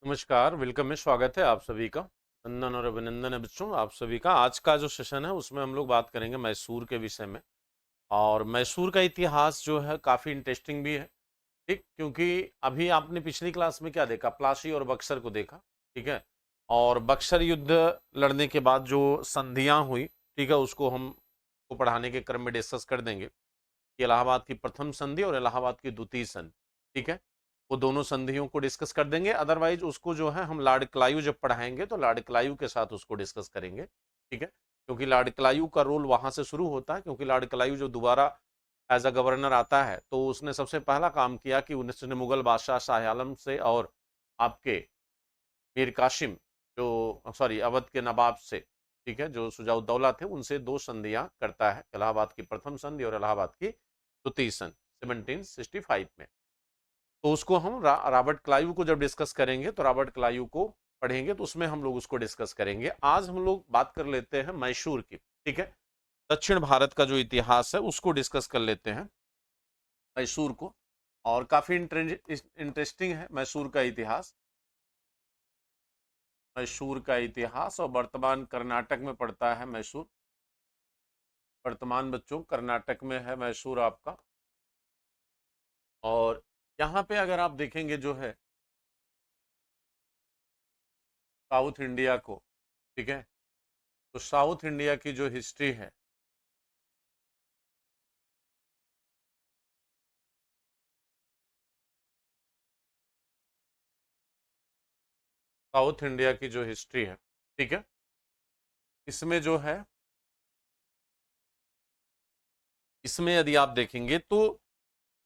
नमस्कार, वेलकम में स्वागत है आप सभी का। वंदन और अभिनंदन है बच्चों आप सभी का। आज का जो सेशन है उसमें हम लोग बात करेंगे मैसूर के विषय में। और मैसूर का इतिहास जो है काफ़ी इंटरेस्टिंग भी है, ठीक, क्योंकि अभी आपने पिछली क्लास में क्या देखा, प्लासी और बक्सर को देखा, ठीक है। और बक्सर युद्ध लड़ने के बाद जो संधियां हुई, ठीक है, उसको हम को पढ़ाने के क्रम में डिस्कस कर देंगे कि इलाहाबाद की प्रथम संधि और इलाहाबाद की द्वितीय संधि, ठीक है, वो दोनों संधियों को डिस्कस कर देंगे। अदरवाइज उसको जो है हम लॉर्ड क्लाइव जब पढ़ाएंगे तो लॉर्ड क्लाइव के साथ उसको डिस्कस करेंगे, ठीक है, क्योंकि लॉर्ड क्लाइव का रोल वहां से शुरू होता है। क्योंकि लॉर्ड क्लाइव जो दोबारा एज अ गवर्नर आता है तो उसने सबसे पहला काम किया कि उसने मुगल बादशाह शाह आलम से और आपके मीर कासिम, जो सॉरी अवध के नवाब से, ठीक है, जो सुजाउद्दौला थे, उनसे दो संधियां करता है, इलाहाबाद की प्रथम संधि और इलाहाबाद की द्वितीय संधि 1765 में। तो उसको हम रॉबर्ट क्लाइव को जब डिस्कस करेंगे तो रॉबर्ट क्लाइव को पढ़ेंगे तो उसमें हम लोग उसको डिस्कस करेंगे। आज हम लोग बात कर लेते हैं मैसूर की, ठीक है, दक्षिण भारत का जो इतिहास है उसको डिस्कस कर लेते हैं, मैसूर को। और काफी इंटरेस्टिंग है मैसूर का इतिहास। मैसूर का इतिहास और वर्तमान कर्नाटक में पड़ता है मैसूर। वर्तमान बच्चों कर्नाटक में है मैसूर आपका। और यहाँ पे अगर आप देखेंगे जो है साउथ इंडिया को, ठीक है, तो साउथ इंडिया की जो हिस्ट्री है, साउथ इंडिया की जो हिस्ट्री है, ठीक है, इसमें जो है, इसमें यदि आप देखेंगे तो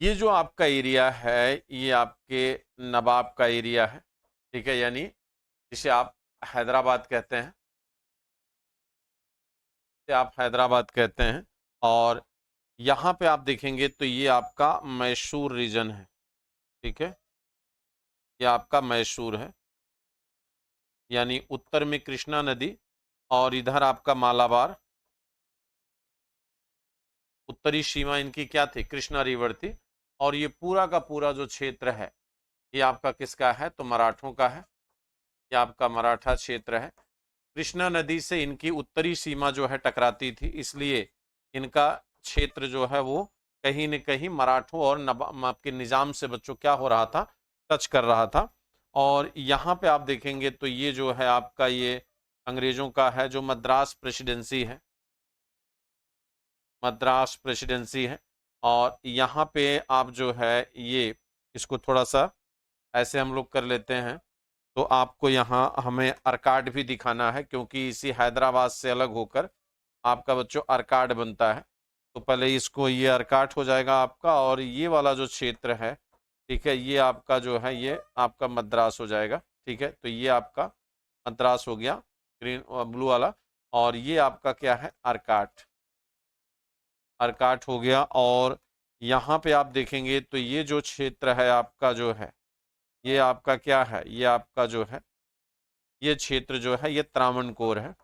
ये जो आपका एरिया है ये आपके नवाब का एरिया है, ठीक है, यानी जिसे आप हैदराबाद कहते हैं, जिसे आप हैदराबाद कहते हैं। और यहाँ पे आप देखेंगे तो ये आपका मैसूर रीजन है, ठीक है, ये आपका मैसूर है, यानी उत्तर में कृष्णा नदी और इधर आपका मालाबार। उत्तरी सीमा इनकी क्या थी, कृष्णा रिवर थी। और ये पूरा का पूरा जो क्षेत्र है ये आपका किसका है, तो मराठों का है। ये आपका मराठा क्षेत्र है। कृष्णा नदी से इनकी उत्तरी सीमा जो है टकराती थी, इसलिए इनका क्षेत्र जो है वो कहीं न कहीं मराठों और आपके निजाम से बच्चों क्या हो रहा था, टच कर रहा था। और यहाँ पे आप देखेंगे तो ये जो है आपका ये अंग्रेजों का है, जो मद्रास प्रेसिडेंसी है, मद्रास प्रेसिडेंसी है। और यहाँ पे आप जो है ये इसको थोड़ा सा ऐसे हम लोग कर लेते हैं, तो आपको यहाँ हमें अर्काड भी दिखाना है, क्योंकि इसी हैदराबाद से अलग होकर आपका बच्चों अर्काड बनता है। तो पहले इसको ये अर्काट हो जाएगा आपका, और ये वाला जो क्षेत्र है, ठीक है, ये आपका जो है ये आपका मद्रास हो जाएगा, ठीक है। तो ये आपका मद्रास हो गया, ग्रीन और ब्लू वाला। और ये आपका क्या है, अर्काट, अर्काट हो गया। और यहाँ पे आप देखेंगे तो ये जो क्षेत्र है आपका जो है, ये आपका क्या है, ये आपका जो है ये क्षेत्र जो है ये त्रावणकोर है।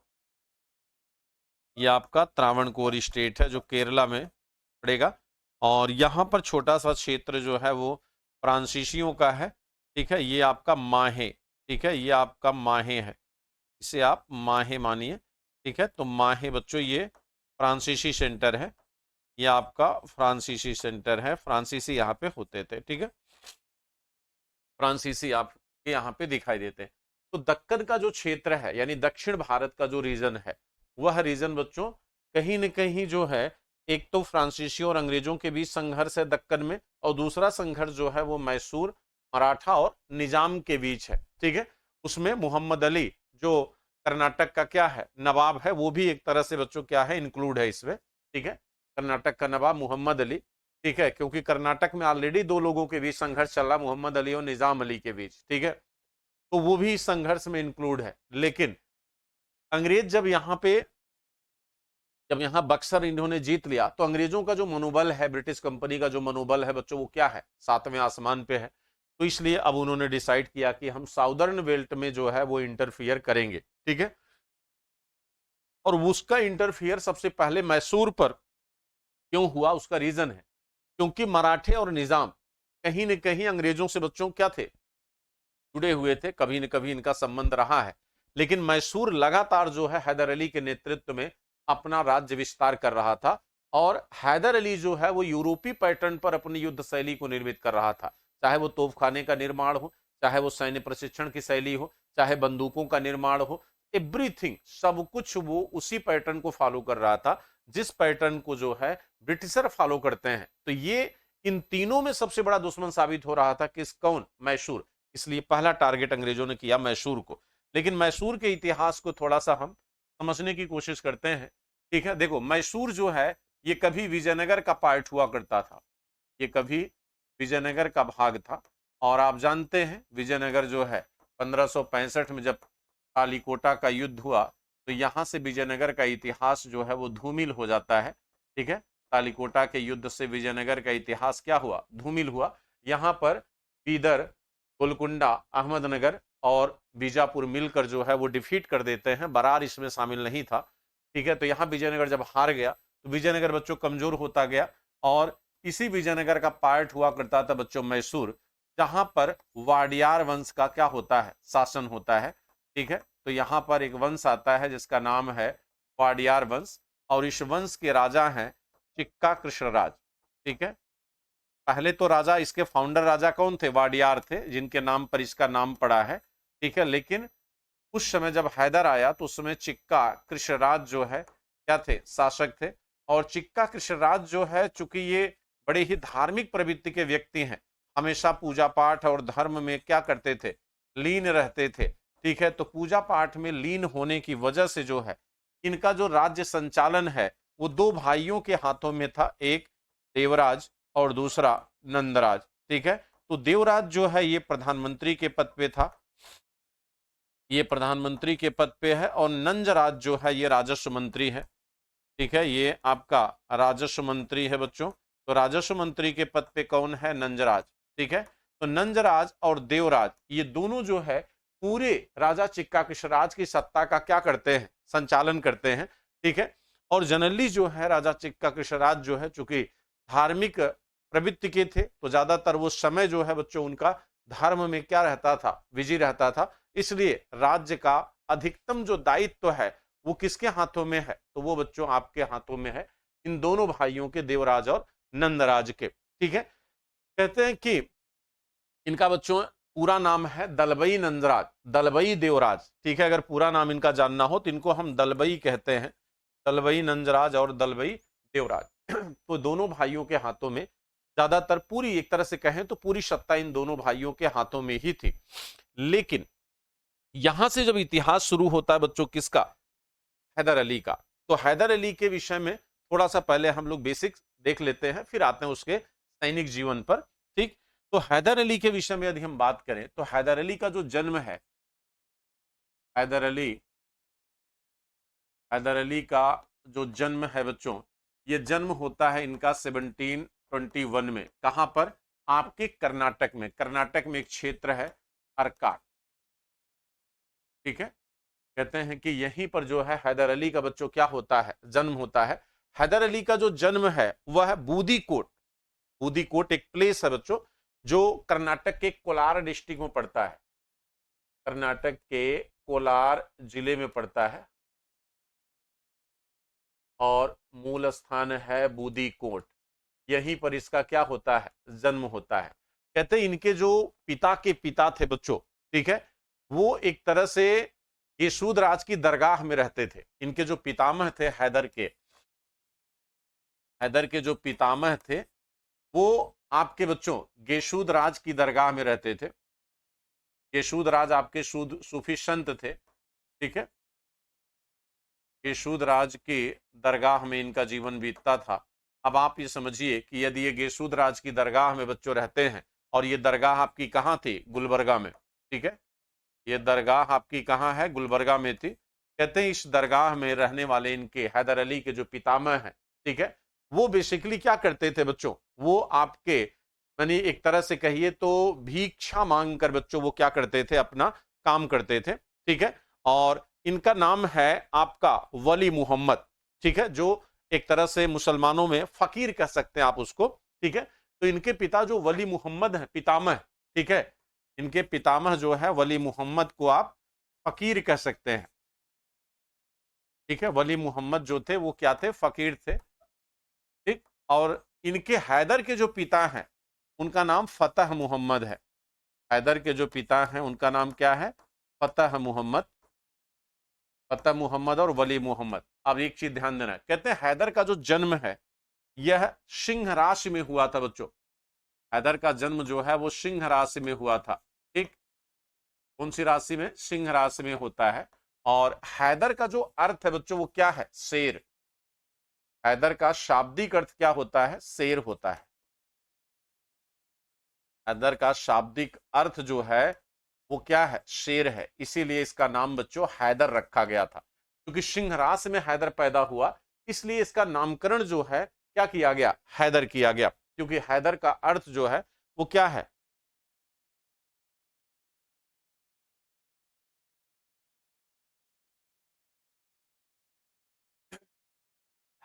ये आपका त्रावणकोर स्टेट है जो केरला में पड़ेगा। और यहाँ पर छोटा सा क्षेत्र जो है वो फ्रांसीसियों का है, ठीक है, ये आपका माहे, ठीक है, ये आपका माहे है, इसे आप माहे मानिए, ठीक है। तो माहे बच्चों ये फ्रांसीसी सेंटर है, ये आपका फ्रांसीसी सेंटर है, फ्रांसीसी यहाँ पे होते थे, ठीक है, फ्रांसीसी आपके यहाँ पे दिखाई देते हैं। तो दक्कन का जो क्षेत्र है यानी दक्षिण भारत का जो रीजन है, वह रीजन बच्चों कहीं न कहीं जो है, एक तो फ्रांसीसियों और अंग्रेजों के बीच संघर्ष है दक्कन में, और दूसरा संघर्ष जो है वो मैसूर, मराठा और निजाम के बीच है, ठीक है। उसमें मोहम्मद अली जो कर्नाटक का क्या है, नवाब है, वो भी एक तरह से बच्चों क्या है, इंक्लूड है इसमें, ठीक है। कर्नाटक का नवाब मोहम्मद अली, ठीक है, क्योंकि कर्नाटक में ऑलरेडी दो लोगों के बीच संघर्ष चल रहा, मोहम्मद अली और निजाम अली के बीच, ठीक है, तो वो भी इस संघर्ष में इंक्लूड है। लेकिन अंग्रेज जब यहाँ बक्सर इन्होंने जीत लिया तो अंग्रेजों का जो मनोबल है, ब्रिटिश कंपनी का जो मनोबल है बच्चों, वो क्या है, सातवें आसमान पे है। तो इसलिए अब उन्होंने डिसाइड किया कि हम साउदर्न बेल्ट में जो है वो इंटरफियर करेंगे, ठीक है। और उसका इंटरफियर सबसे पहले मैसूर पर क्यों हुआ, उसका रीजन है क्योंकि मराठे और निजाम कहीं न कहीं अंग्रेजों से बच्चों क्या थे, जुड़े हुए थे, कभी न कभी इनका संबंध रहा है। लेकिन मैसूर लगातार जो है हैदर अली के नेतृत्व में अपना राज्य विस्तार कर रहा था, और हैदर अली जो है वो यूरोपीय पैटर्न पर अपनी युद्ध शैली को निर्मित कर रहा था। चाहे वो तोपखाने का निर्माण हो, चाहे वो सैन्य प्रशिक्षण की शैली हो, चाहे बंदूकों का निर्माण हो, एवरीथिंग, सब कुछ वो उसी पैटर्न को फॉलो कर रहा था जिस पैटर्न को जो है ब्रिटिशर फॉलो करते हैं। तो ये इन तीनों में सबसे बड़ा दुश्मन साबित हो रहा था। किस? कौन? मैसूर। इसलिए पहला टारगेट अंग्रेजों ने किया मैसूर को। लेकिन मैसूर के इतिहास को थोड़ा सा हम समझने की कोशिश करते हैं। ठीक है, देखो मैसूर जो है ये कभी विजयनगर का पार्ट हुआ करता था, ये कभी विजयनगर का भाग था। और आप जानते हैं विजयनगर जो है 1565 में जब तालीकोटा का युद्ध हुआ, तो यहां से विजयनगर का इतिहास जो है वो धूमिल हो जाता है। ठीक है, तालीकोटा के युद्ध से विजयनगर का इतिहास क्या हुआ? धूमिल हुआ। यहाँ पर बीदर, गोलकुंडा, अहमदनगर और बीजापुर मिलकर जो है वो डिफीट कर देते हैं। बरार इसमें शामिल नहीं था। ठीक है, तो यहाँ विजयनगर जब हार गया तो विजयनगर बच्चों कमजोर होता गया, और इसी विजयनगर का पार्ट हुआ करता था बच्चों मैसूर, जहां पर वाडियार वंश का क्या होता है? शासन होता है। ठीक है, तो यहाँ पर एक वंश आता है जिसका नाम है वाडियार वंश, और इस वंश के राजा हैं चिक्का कृष्णराज। ठीक है, पहले तो राजा, इसके फाउंडर राजा कौन थे? वाडियार थे, जिनके नाम पर इसका नाम पड़ा है। ठीक है, लेकिन उस समय जब हैदर आया तो उस समय चिक्का कृष्णराज जो है क्या थे? शासक थे। और चिक्का कृष्णराज जो है, चूंकि ये बड़े ही धार्मिक प्रवृत्ति के व्यक्ति हैं, हमेशा पूजा पाठ और धर्म में क्या करते थे? लीन रहते थे। ठीक है, तो पूजा पाठ में लीन होने की वजह से जो है इनका जो राज्य संचालन है वो दो भाइयों के हाथों में था, एक देवराज और दूसरा नंदराज। ठीक है, तो देवराज जो है ये प्रधानमंत्री के पद पे था, ये प्रधानमंत्री के पद पे है, और नंजराज जो है ये राजस्व मंत्री है। ठीक है, ये आपका राजस्व मंत्री है बच्चों। तो राजस्व मंत्री के पद पे कौन है? नंजराज। ठीक है, तो नंजराज और देवराज ये दोनों जो है पूरे राजा चिक्का कृष्णराज की सत्ता का क्या करते हैं? संचालन करते हैं। ठीक है, और जनरली जो है राजा चिक्का कृष्णराज जो है चूंकि धार्मिक प्रवृत्ति के थे, तो ज्यादातर वो समय जो है बच्चों उनका धर्म में क्या रहता था? विजयी रहता था। इसलिए राज्य का अधिकतम जो दायित्व है वो किसके हाथों में है? तो वो बच्चों आपके हाथों में है, इन दोनों भाइयों के, देवराज और नंदराज के। ठीक है, कहते हैं कि इनका बच्चों पूरा नाम है दलबई नंदराज, दलबई देवराज। ठीक है, अगर पूरा नाम इनका जानना हो तो इनको हम दलबई कहते हैं, दलबई नंदराज और दलबई देवराज। तो दोनों भाइयों के हाथों में ज्यादातर, पूरी एक तरह से कहें तो पूरी सत्ता इन दोनों भाइयों के हाथों में ही थी। लेकिन यहां से जब इतिहास शुरू होता है बच्चों किसका? हैदर अली का। तो हैदर अली के विषय में थोड़ा सा पहले हम लोग बेसिक्स देख लेते हैं, फिर आते हैं उसके सैनिक जीवन पर। ठीक, तो हैदर अली के विषय में यदि हम बात करें तो हैदर अली का जो जन्म है, हैदर अली, हैदर अली का जो जन्म है बच्चों, ये जन्म होता है इनका 1721 में। कहां पर? आपके कर्नाटक में। कर्नाटक में एक क्षेत्र है अर्काट। ठीक है, कहते हैं कि यहीं पर जो है हैदर अली का बच्चों क्या होता है? जन्म होता है। हैदर अली का जो जन्म है वह है बूदीकोट। बूदीकोट एक प्लेस है बच्चों जो कर्नाटक के कोलार डिस्ट्रिक्ट में पड़ता है, कर्नाटक के कोलार जिले में पड़ता है, और मूल स्थान है बूदीकोट। यहीं पर इसका क्या होता है? जन्म होता है। कहते हैं इनके जो पिता के पिता थे बच्चों, ठीक है, वो एक तरह से यशूद राज की दरगाह में रहते थे। इनके जो पितामह थे हैदर के जो पितामह थे वो आपके बच्चों गेशूद राज की दरगाह में रहते थे। गेशूद राज आपके सूफी संत थे। ठीक है, गेशूद राज की दरगाह में इनका जीवन बीतता था। अब आप ये समझिए कि यदि ये गेशूद राज की दरगाह में बच्चों रहते हैं, और ये दरगाह आपकी कहाँ थी? गुलबर्गा में। ठीक है, ये दरगाह आपकी कहाँ है? गुलबर्गा में थी। कहते हैं इस दरगाह में रहने वाले इनके हैदर अली के जो पितामह हैं, ठीक है, वो बेसिकली क्या करते थे बच्चों? वो आपके यानी एक तरह से कहिए तो भिक्षा मांग कर बच्चों वो क्या करते थे? अपना काम करते थे। ठीक है, और इनका नाम है आपका वली मोहम्मद। ठीक है, जो एक तरह से मुसलमानों में फकीर कह सकते हैं आप उसको। ठीक है, तो इनके पिता जो वली मोहम्मद है, पितामह, ठीक है, इनके पितामह जो है वली मोहम्मद को आप फकीर कह सकते हैं। ठीक है, वली मोहम्मद जो थे वो क्या थे, फकीर थे। ठीक, और इनके हैदर के जो पिता हैं उनका नाम फतह मोहम्मद है। हैदर के जो पिता हैं उनका नाम क्या है, फतह मोहम्मद। फतह मोहम्मद और वली मोहम्मद। अब एक चीज ध्यान देना, कहते हैं हैदर का जो जन्म है यह सिंह राशि में हुआ था बच्चों। हैदर का जन्म जो है वो सिंह राशि में हुआ था। ठीक, कौन सी राशि में, सिंह राशि में होता है। और हैदर का जो अर्थ है बच्चों वो क्या है, शेर। हैदर का शाब्दिक अर्थ क्या होता है, शेर होता है। हैदर का शाब्दिक अर्थ जो है वो क्या है, शेर है। इसीलिए इसका नाम बच्चों हैदर रखा गया था, क्योंकि सिंह राशि में हैदर पैदा हुआ, इसलिए इसका नामकरण जो है क्या किया गया, हैदर किया गया। क्योंकि हैदर का अर्थ जो है वो क्या है,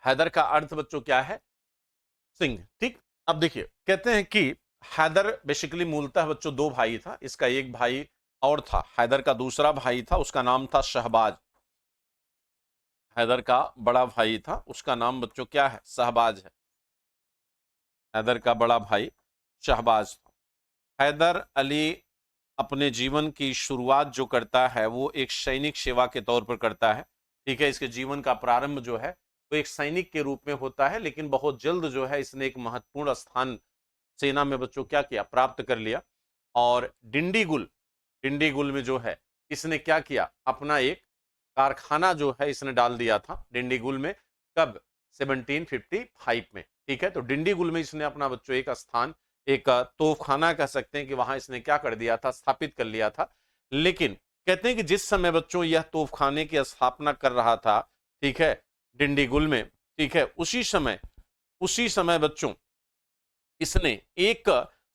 हैदर का अर्थ बच्चों क्या है, सिंह। ठीक, अब देखिए कहते हैं कि हैदर बेसिकली मूलतः बच्चों दो भाई था। इसका एक भाई और था, हैदर का दूसरा भाई था, उसका नाम था शहबाज। हैदर का बड़ा भाई था, उसका नाम बच्चों क्या है, शहबाज है। हैदर का बड़ा भाई शहबाज था। हैदर अली अपने जीवन की शुरुआत जो करता है वो एक सैनिक सेवा के तौर पर करता है। ठीक है, इसके जीवन का प्रारंभ जो है वो एक सैनिक के रूप में होता है, लेकिन बहुत जल्द जो है इसने एक महत्वपूर्ण स्थान सेना में बच्चों क्या किया, प्राप्त कर लिया। और डिंडीगुल, डिंडीगुल में जो है इसने क्या किया, अपना एक कारखाना जो है इसने डाल दिया था डिंडीगुल में। कब, 1755 में। ठीक है, तो डिंडीगुल में इसने अपना बच्चों एक स्थान, एक तोपखाना कह सकते हैं कि वहां इसने क्या कर दिया था, स्थापित कर लिया था। लेकिन कहते हैं कि जिस समय बच्चों यह तोपखाने की स्थापना कर रहा था, ठीक है, डिंडीगुल में, ठीक है, उसी समय बच्चों इसने एक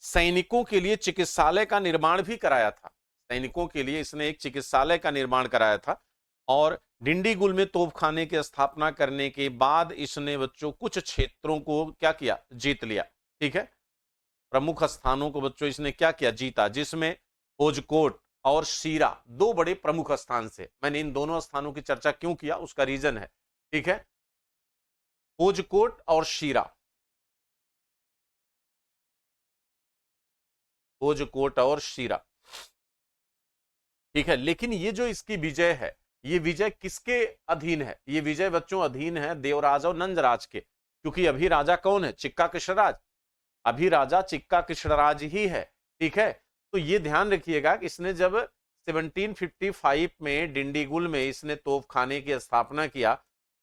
सैनिकों के लिए चिकित्सालय का निर्माण भी कराया था। सैनिकों के लिए इसने एक चिकित्सालय का निर्माण कराया था। और डिंडीगुल में तोपखाने की स्थापना करने के बाद इसने बच्चों कुछ क्षेत्रों को क्या किया, जीत लिया। ठीक है, प्रमुख स्थानों को बच्चों इसने क्या किया, जीता, जिसमें कोझकोट और शीरा दो बड़े प्रमुख स्थान से। मैंने इन दोनों स्थानों की चर्चा क्यों किया, उसका रीजन है। ठीक है, कोझकोट और शीरा, कोझकोट और शीरा। ठीक है, लेकिन ये जो इसकी विजय है, ये विजय किसके अधीन है, ये विजय बच्चों अधीन है देवराज और नंदराज के। क्योंकि अभी राजा कौन है, चिक्का कृष्णराज। अभी राजा चिक्का कृष्णराज ही है। ठीक है, तो ये ध्यान रखिएगा कि इसने जब 1755 में डिंडीगुल में इसने तोपखाने की स्थापना किया,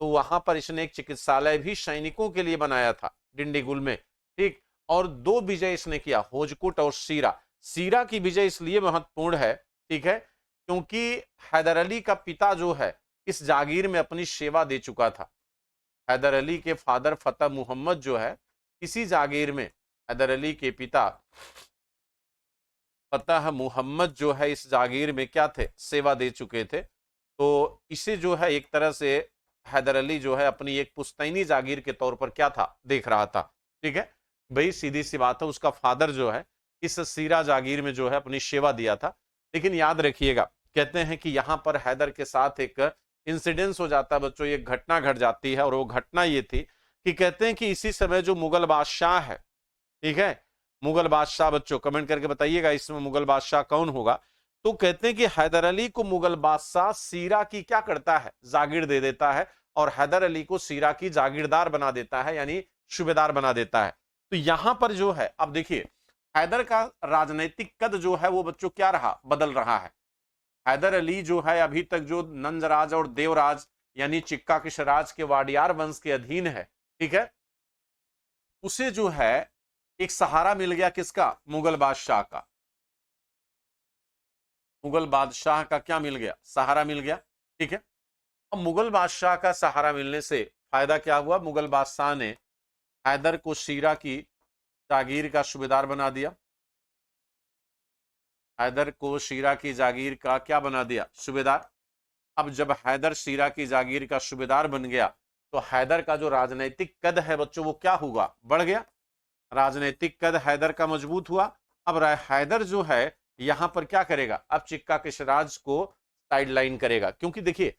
तो वहां पर इसने एक चिकित्सालय भी सैनिकों के लिए बनाया था डिंडीगुल में। ठीक, और दो विजय इसने किया, होजकोट और सीरा। सीरा की विजय इसलिए महत्वपूर्ण है, ठीक है, क्योंकि हैदर अली का पिता जो है इस जागीर में अपनी सेवा दे चुका था। हैदर अली के फादर फतेह मोहम्मद जो है इसी जागीर में, हैदर अली के पिता फतेह मोहम्मद जो है इस जागीर में क्या थे, सेवा दे चुके थे। तो इसे जो है एक तरह से हैदर अली जो है अपनी एक पुश्तैनी जागीर के तौर पर क्या था, देख रहा था। ठीक है भाई, सीधी सी बात है, उसका फादर जो है इस सीरा जागीर में जो है अपनी सेवा दिया था। लेकिन याद रखिएगा, कहते हैं कि यहां पर हैदर के साथ एक इंसिडेंस हो जाता है बच्चों, एक घटना घट जाती है। और वो घटना ये थी कि कहते हैं कि इसी समय जो मुगल बादशाह है, ठीक है, मुगल बादशाह, बच्चों कमेंट करके बताइएगा इसमें मुगल बादशाह कौन होगा। तो कहते हैं कि हैदर अली को मुगल बादशाह सीरा की क्या करता है, जागीर दे देता है, और हैदर अली को सीरा की जागीरदार बना देता है, यानी सूबेदार बना देता है। तो यहां पर जो है, अब देखिए हैदर का राजनीतिक कद जो है वो बच्चों क्या रहा, बदल रहा है। हैदर अली जो है अभी तक जो नंदराज और देवराज यानी चिक्का कृष्णराज के वाडियार वंश के अधीन है, ठीक है, उसे जो है एक सहारा मिल गया, किसका, मुगल बादशाह का। मुगल बादशाह का क्या मिल गया, सहारा मिल गया। ठीक है, अब मुगल बादशाह का सहारा मिलने से फायदा क्या हुआ, मुगल बादशाह ने हैदर को सीरा की जागीर का सूबेदार बना दिया। हैदर को सीरा की जागीर का क्या बना दिया, सूबेदार। अब जब हैदर सीरा की जागीर का सूबेदार बन गया, तो हैदर का जो राजनीतिक कद है बच्चों वो क्या हुआ, बढ़ गया। राजनीतिक कद हैदर का मजबूत हुआ। अब हैदर जो है यहां पर क्या करेगा, अब चिक्का कृष्णराज को साइडलाइन करेगा, क्योंकि देखिए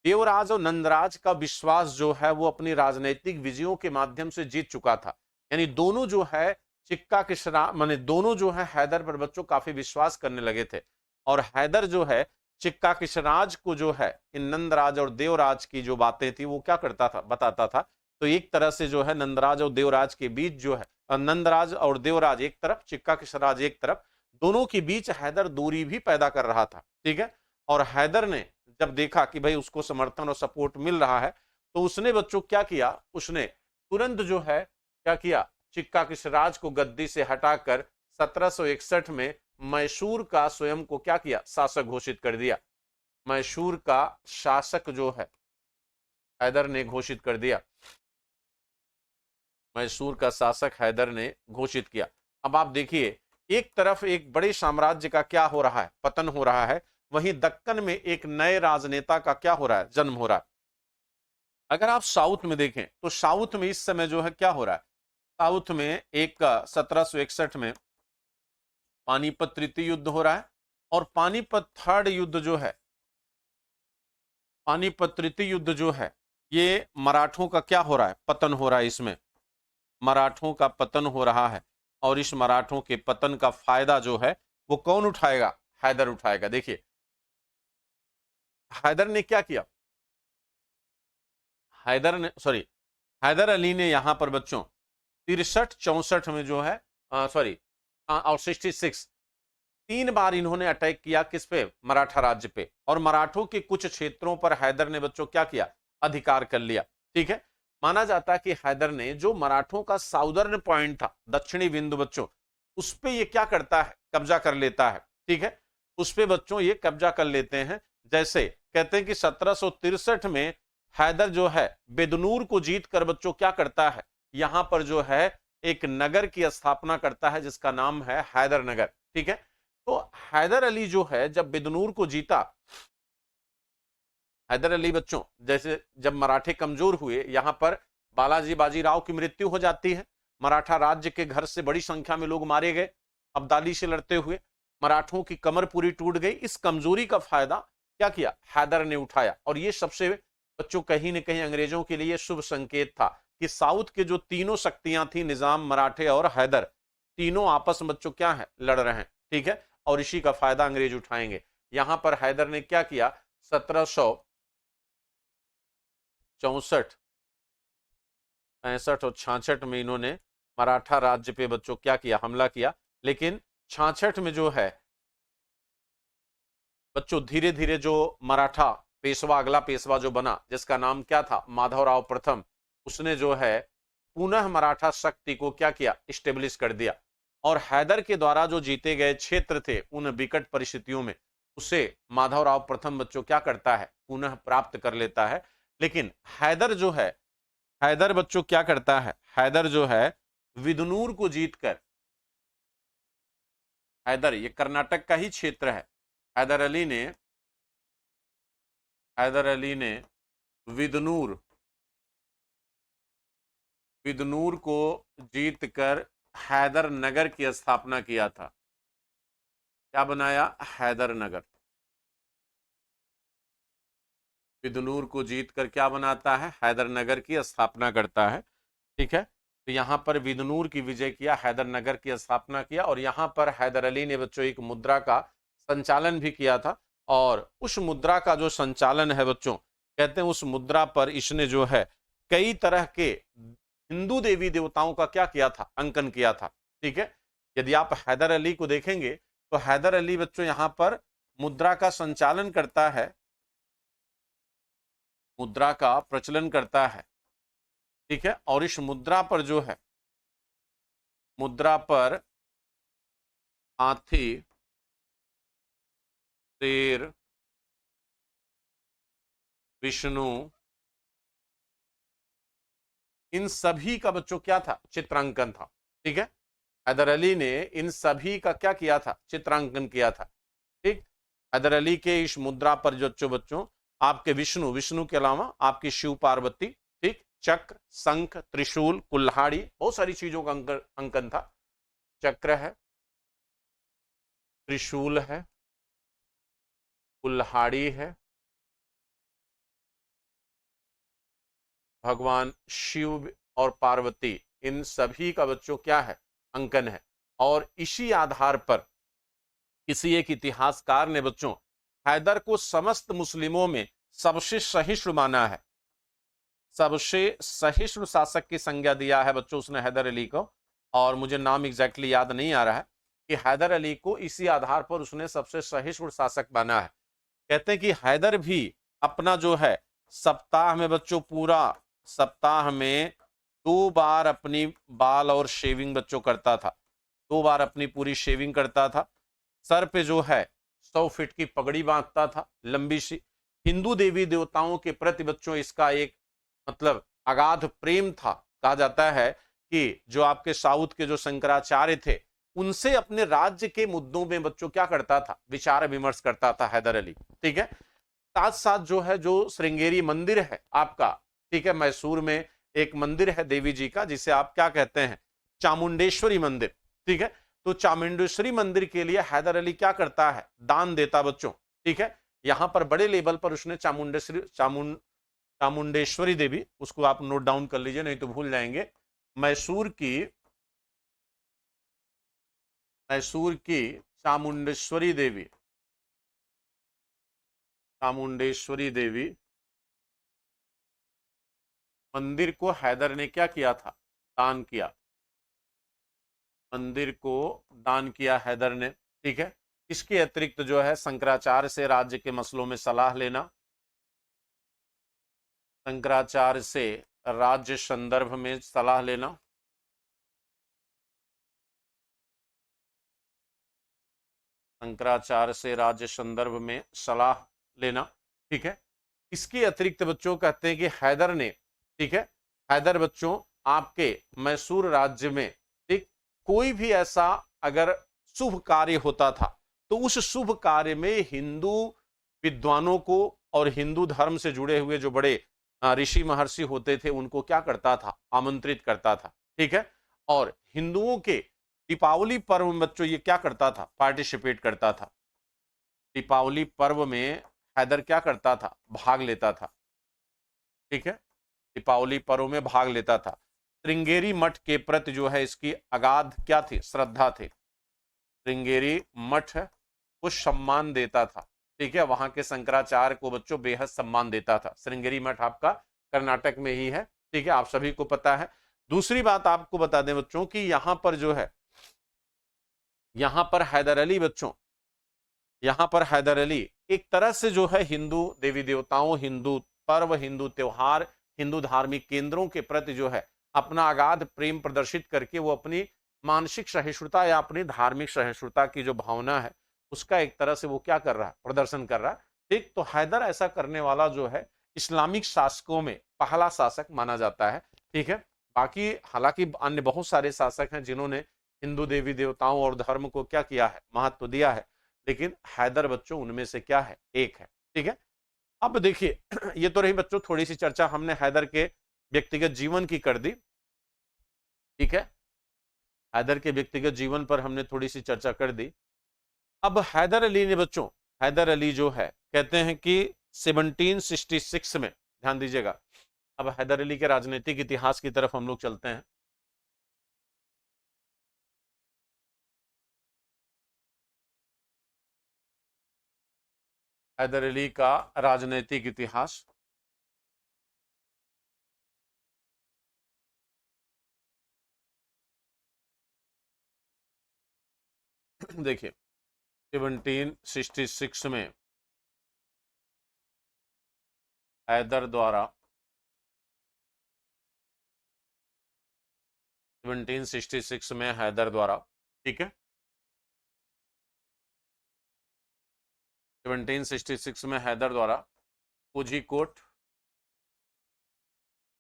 देवराज और नंदराज का विश्वास जो है वो अपनी राजनीतिक विजयों के माध्यम से जीत चुका था। यानी दोनों जो है चिक्का कृष्णराज माने दोनों जो है हैदर पर बच्चों काफी विश्वास करने लगे थे, और हैदर जो है चिक्का कृष्णराज को जो है इन नंदराज और देवराज की जो बातें थी वो क्या करता था, बताता था। तो एक तरह से जो है नंदराज और देवराज के बीच जो है, नंदराज और देवराज एक तरफ, चिक्का कृष्णराज एक तरफ, दोनों के बीच हैदर दूरी भी पैदा कर रहा था। ठीक है, और हैदर ने जब देखा कि भाई उसको समर्थन और सपोर्ट मिल रहा है, तो उसने बच्चों क्या किया, उसने तुरंत जो है क्या किया, चिक्का कृष्णराज को गद्दी से हटाकर 1761 में मैसूर का स्वयं को क्या किया, शासक घोषित कर दिया। मैसूर का शासक जो है हैदर ने घोषित कर दिया, मैसूर का शासक हैदर ने घोषित किया। अब आप देखिए एक तरफ एक बड़े साम्राज्य का क्या हो रहा है, पतन हो रहा है, वहीं दक्कन में एक नए राजनेता का क्या हो रहा है, जन्म हो रहा है। अगर आप साउथ में देखें तो साउथ में इस समय जो है क्या हो रहा है, साउथ में एक 1761 में पानीपत तृतीय युद्ध हो रहा है, और पानीपत थर्ड युद्ध जो है, पानीपत तृतीय युद्ध जो है, ये मराठों का क्या हो रहा है, पतन हो रहा है। इसमें मराठों का पतन हो रहा है, और इस मराठों के पतन का फायदा जो है वो कौन उठाएगा, हैदर उठाएगा। देखिए हैदर ने क्या किया, हैदर अली ने यहां पर बच्चों 63-64 में जो है और 66 3 बार इन्होंने अटैक किया, किस पे, मराठा राज्य पे, और मराठों के कुछ क्षेत्रों पर हैदर ने बच्चों क्या किया, अधिकार कर लिया। ठीक है, माना जाता है कि हैदर ने जो मराठों का साउदर्न पॉइंट था, दक्षिणी बिंदु बच्चों, उस पे ये क्या करता है, कब्जा कर लेता है। ठीक है, उस पे बच्चों ये कब्जा कर लेते हैं। जैसे कहते हैं कि 1763 में हैदर जो है बेदनूर को जीत कर बच्चों क्या करता है, यहां पर जो है एक नगर की स्थापना करता है जिसका नाम है हैदर नगर। ठीक है, तो हैदर अली जो है जब बिदनूर को जीता, हैदर अली बच्चों जैसे जब मराठे कमजोर हुए, यहां पर बालाजी बाजीराव की मृत्यु हो जाती है, मराठा राज्य के घर से बड़ी संख्या में लोग मारे गए अब्दाली से लड़ते हुए, मराठों की कमर पूरी टूट गई। इस कमजोरी का फायदा क्या किया, हैदर ने उठाया, और ये सबसे बच्चों कहीं ना कहीं अंग्रेजों के लिए शुभ संकेत था कि साउथ के जो तीनों शक्तियां थी, निजाम, मराठे और हैदर, तीनों आपस में बच्चों क्या है, लड़ रहे हैं। ठीक है, और इसी का फायदा अंग्रेज उठाएंगे। यहां पर हैदर ने क्या किया, 1764, 65 और 66 में इन्होंने मराठा राज्य पे बच्चों क्या किया, हमला किया। लेकिन 66 में जो है बच्चों धीरे धीरे जो मराठा पेशवा, अगला पेशवा जो बना, जिसका नाम क्या था, माधवराव प्रथम, उसने जो है पुनः मराठा शक्ति को क्या किया, स्टेब्लिश कर दिया, और हैदर के द्वारा जो जीते गए क्षेत्र थे उन विकट परिस्थितियों में उसे माधवराव प्रथम बच्चों क्या करता है, पुनः प्राप्त कर लेता है। लेकिन हैदर जो है, हैदर बच्चों क्या करता है, हैदर जो है विदनूर को जीतकर, हैदर ये कर्नाटक का ही क्षेत्र है, हैदर अली ने, हैदर अली ने विदनूर, विदनूर को जीतकर हैदर नगर की स्थापना किया था। क्या बनाया, हैदर नगर। विदनूर को जीतकर क्या बनाता है, हैदर नगर की स्थापना करता है। ठीक है, तो यहां पर विदनूर की विजय किया, हैदर नगर की स्थापना किया, और यहां पर हैदर अली ने बच्चों एक मुद्रा का संचालन भी किया था, और उस मुद्रा का जो संचालन है बच्चों, कहते हैं उस मुद्रा पर इसने जो है कई तरह के हिंदू देवी देवताओं का क्या किया था, अंकन किया था। ठीक है, यदि आप हैदर अली को देखेंगे तो हैदर अली बच्चों यहां पर मुद्रा का संचालन करता है, मुद्रा का प्रचलन करता है। ठीक है, और इस मुद्रा पर जो है, मुद्रा पर हाथी, शेर, विष्णु, इन सभी का बच्चों क्या था, चित्रांकन था। ठीक है, हैदर अली ने इन सभी का क्या किया था, चित्रांकन किया था। ठीक, हैदर अली के इस मुद्रा पर जो बच्चों आपके विष्णु, विष्णु के अलावा आपकी शिव पार्वती, ठीक, चक्र, शंख, त्रिशूल, कुल्हाड़ी, बहुत सारी चीजों का अंकन था। चक्र है, त्रिशूल है, कुल्हाड़ी है, भगवान शिव और पार्वती, इन सभी का बच्चों क्या है, अंकन है। और इसी आधार पर किसी एक इतिहासकार ने बच्चों हैदर को समस्त मुस्लिमों में सबसे सहिष्णु माना है, सबसे सहिष्णु शासक की संज्ञा दिया है बच्चों उसने हैदर अली को। और मुझे नाम एग्जैक्टली याद नहीं आ रहा है कि हैदर अली को इसी आधार पर उसने सबसे सहिष्णु शासक माना है। कहते हैं कि हैदर भी अपना जो है सप्ताह में बच्चों, पूरा सप्ताह में 2 बार अपनी बाल और शेविंग बच्चों करता था, 2 बार अपनी पूरी शेविंग करता था। सर पे जो है 100 फीट की पगड़ी बांधता था, लंबी सी। हिंदू देवी देवताओं के प्रति बच्चों इसका एक मतलब अगाध प्रेम था। कहा जाता है कि जो आपके साउथ के जो शंकराचार्य थे, उनसे अपने राज्य के मुद्दों में बच्चों क्या करता था, विचार विमर्श करता था हैदर अली। ठीक है, साथ साथ जो है जो श्रृंगेरी मंदिर है आपका, ठीक है, मैसूर में एक मंदिर है देवी जी का, जिसे आप क्या कहते हैं, चामुंडेश्वरी मंदिर। ठीक है, तो चामुंडेश्वरी मंदिर के लिए हैदर अली क्या करता है, दान देता बच्चों। ठीक है, यहां पर बड़े लेवल पर उसने चामुंडेश्वरी देवी, उसको आप नोट डाउन कर लीजिए नहीं तो भूल जाएंगे। मैसूर की मैसूर की चामुंडेश्वरी देवी, चामुंडेश्वरी देवी मंदिर को हैदर ने क्या किया था, दान किया, मंदिर को दान किया हैदर ने। ठीक है, इसके अतिरिक्त जो है शंकराचार्य से राज्य के मसलों में सलाह लेना, शंकराचार्य से राज्य संदर्भ में सलाह लेना, शंकराचार्य से राज्य संदर्भ में सलाह लेना। ठीक है, इसके अतिरिक्त बच्चों कहते हैं कि हैदर ने, ठीक है, हैदर बच्चों आपके मैसूर राज्य में, ठीक, कोई भी ऐसा अगर शुभ कार्य होता था तो उस शुभ कार्य में हिंदू विद्वानों को और हिंदू धर्म से जुड़े हुए जो बड़े ऋषि महर्षि होते थे उनको क्या करता था, आमंत्रित करता था। ठीक है, और हिंदुओं के दीपावली पर्व में बच्चों ये क्या करता था, पार्टिसिपेट करता था। दीपावली पर्व में हैदर क्या करता था, भाग लेता था। ठीक है, दीपावली पर्व में भाग लेता था। श्रृंगेरी मठ के प्रति जो है इसकी अगाध क्या थी, श्रद्धा थी। श्रृंगेरी मठ को सम्मान देता था। ठीक है, वहां के शंकराचार्य को बच्चों बेहद सम्मान देता था। श्रृंगेरी मठ आपका कर्नाटक में ही है। ठीक है, आप सभी को पता है। दूसरी बात आपको बता दें बच्चों की यहां पर जो है, यहां पर हैदर अली बच्चों, यहां पर हैदर अली एक तरह से जो है हिंदू देवी देवताओं, हिंदू पर्व, हिंदू त्योहार, हिंदू धार्मिक केंद्रों के प्रति जो है अपना अगाध प्रेम प्रदर्शित करके वो अपनी मानसिक सहिष्णुता या अपनी धार्मिक सहिष्णुता की जो भावना है उसका एक तरह से वो क्या कर रहा है, प्रदर्शन कर रहा है। ठीक, तो हैदर ऐसा करने वाला जो है इस्लामिक शासकों में पहला शासक माना जाता है। ठीक है, बाकी हालांकि अन्य बहुत सारे शासक हैं जिन्होंने हिंदू देवी देवताओं और धर्म को क्या किया है, महत्व दिया है, लेकिन हैदर बच्चों उनमें से क्या है, एक है। ठीक है, अब देखिए ये तो रही बच्चों थोड़ी सी चर्चा हमने हैदर के व्यक्तिगत जीवन की कर दी। ठीक है, हैदर के व्यक्तिगत जीवन पर हमने थोड़ी सी चर्चा कर दी। अब हैदर अली ने बच्चों, हैदर अली जो है कहते हैं कि 1766 में, ध्यान दीजिएगा, अब हैदर अली के राजनीतिक इतिहास की तरफ हम लोग चलते हैं। हैदर अली का राजनीतिक इतिहास, देखिए 1766 में हैदर द्वारा, 1766 में हैदर द्वारा, ठीक है, 1766 में हैदर द्वारा कोझिकोड,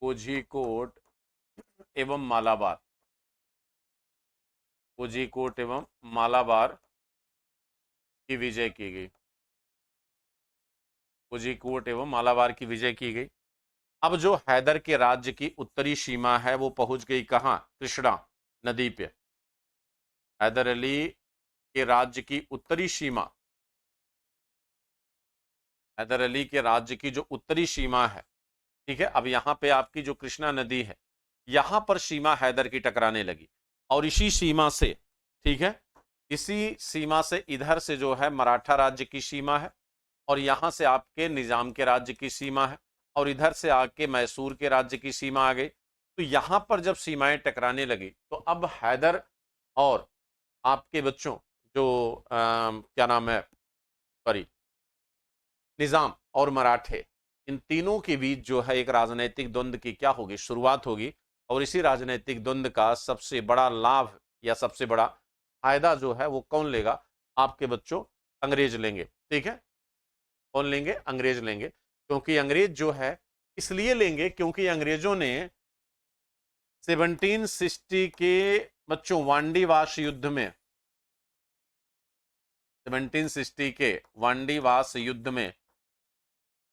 कोझिकोड एवं मालाबार, कोझिकोड एवं मालाबार की विजय की गई, कोझिकोड एवं मालाबार की विजय की गई। अब जो हैदर के राज्य की उत्तरी सीमा है वो पहुंच गई कहां, कृष्णा नदी पे। हैदर अली के राज्य की उत्तरी सीमा, हैदर अली के राज्य की जो उत्तरी सीमा है, ठीक है, अब यहाँ पे आपकी जो कृष्णा नदी है, यहां पर सीमा हैदर की टकराने लगी, और इसी सीमा से, ठीक है, इसी सीमा से इधर से जो है मराठा राज्य की सीमा है, और यहां से आपके निजाम के राज्य की सीमा है, और इधर से आके मैसूर के राज्य की सीमा आ गई। तो यहां पर जब सीमाएं टकराने लगी तो अब हैदर और आपके बच्चों जो क्या नाम है, सॉरी, निजाम और मराठे, इन तीनों के बीच जो है एक राजनीतिक द्वंद्व की क्या होगी, शुरुआत होगी। और इसी राजनीतिक द्वंद्व का सबसे बड़ा लाभ या सबसे बड़ा फायदा जो है वो कौन लेगा, आपके बच्चों अंग्रेज लेंगे। ठीक है, कौन लेंगे, अंग्रेज लेंगे। क्योंकि अंग्रेज जो है इसलिए लेंगे क्योंकि अंग्रेजों ने 1760 के बच्चों वांडीवास युद्ध में, 1760 के वांडीवास युद्ध में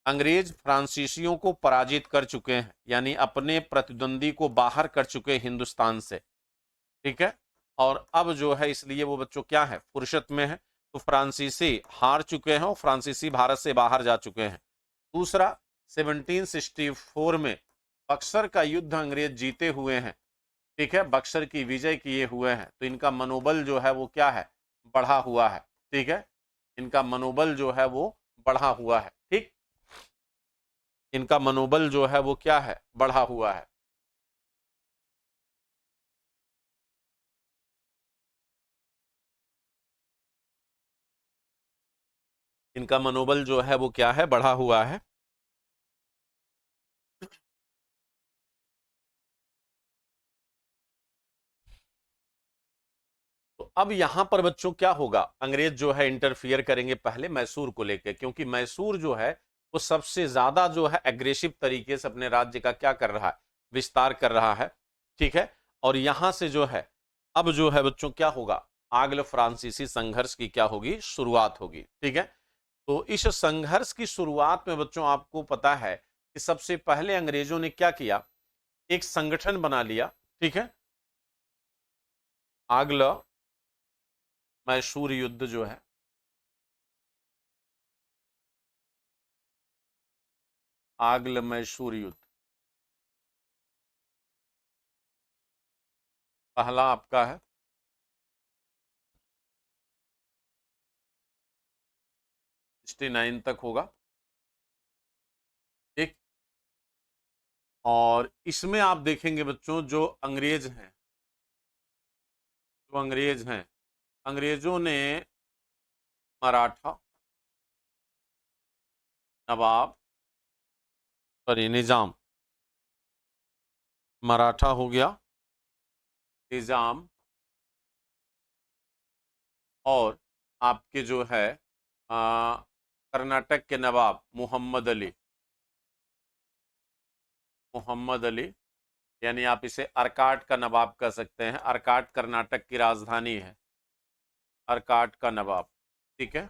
अंग्रेज फ्रांसीसियों को पराजित कर चुके हैं, यानी अपने प्रतिद्वंदी को बाहर कर चुके हैं हिंदुस्तान से। ठीक है, और अब जो है इसलिए वो बच्चों क्या है, फुर्सत में है। तो फ्रांसीसी हार चुके हैं और फ्रांसीसी भारत से बाहर जा चुके हैं। दूसरा, 1764 में बक्सर का युद्ध अंग्रेज जीते हुए हैं। ठीक है, बक्सर की विजय किए हुए हैं, तो इनका मनोबल जो है वो क्या है, बढ़ा हुआ है। ठीक है, इनका मनोबल जो है वो बढ़ा हुआ है। ठीक, इनका मनोबल जो है वो क्या है, बढ़ा हुआ है। इनका मनोबल जो है वो क्या है, बढ़ा हुआ है। तो अब यहां पर बच्चों क्या होगा, अंग्रेज जो है इंटरफियर करेंगे पहले मैसूर को लेकर, क्योंकि मैसूर जो है वो सबसे ज्यादा जो है एग्रेसिव तरीके से अपने राज्य का क्या कर रहा है, विस्तार कर रहा है। ठीक है, और यहां से जो है अब जो है बच्चों क्या होगा, आंग्ल फ्रांसीसी संघर्ष की क्या होगी, शुरुआत होगी। ठीक है, तो इस संघर्ष की शुरुआत में बच्चों आपको पता है कि सबसे पहले अंग्रेजों ने क्या किया, एक संगठन बना लिया। ठीक है, आंग्ल मैसूर युद्ध जो है, आंग्ल मैसूर युद्ध पहला आपका है 69 तक होगा। एक, और इसमें आप देखेंगे बच्चों जो अंग्रेज हैं, जो अंग्रेज हैं, अंग्रेजों ने मराठा, नवाब, सॉरी निजाम, मराठा हो गया, निजाम, और आपके जो है कर्नाटक के नवाब मोहम्मद अली, मोहम्मद अली, यानी आप इसे अर्काट का नवाब कह सकते हैं। अर्काट कर्नाटक की राजधानी है, अर्काट का नवाब। ठीक है,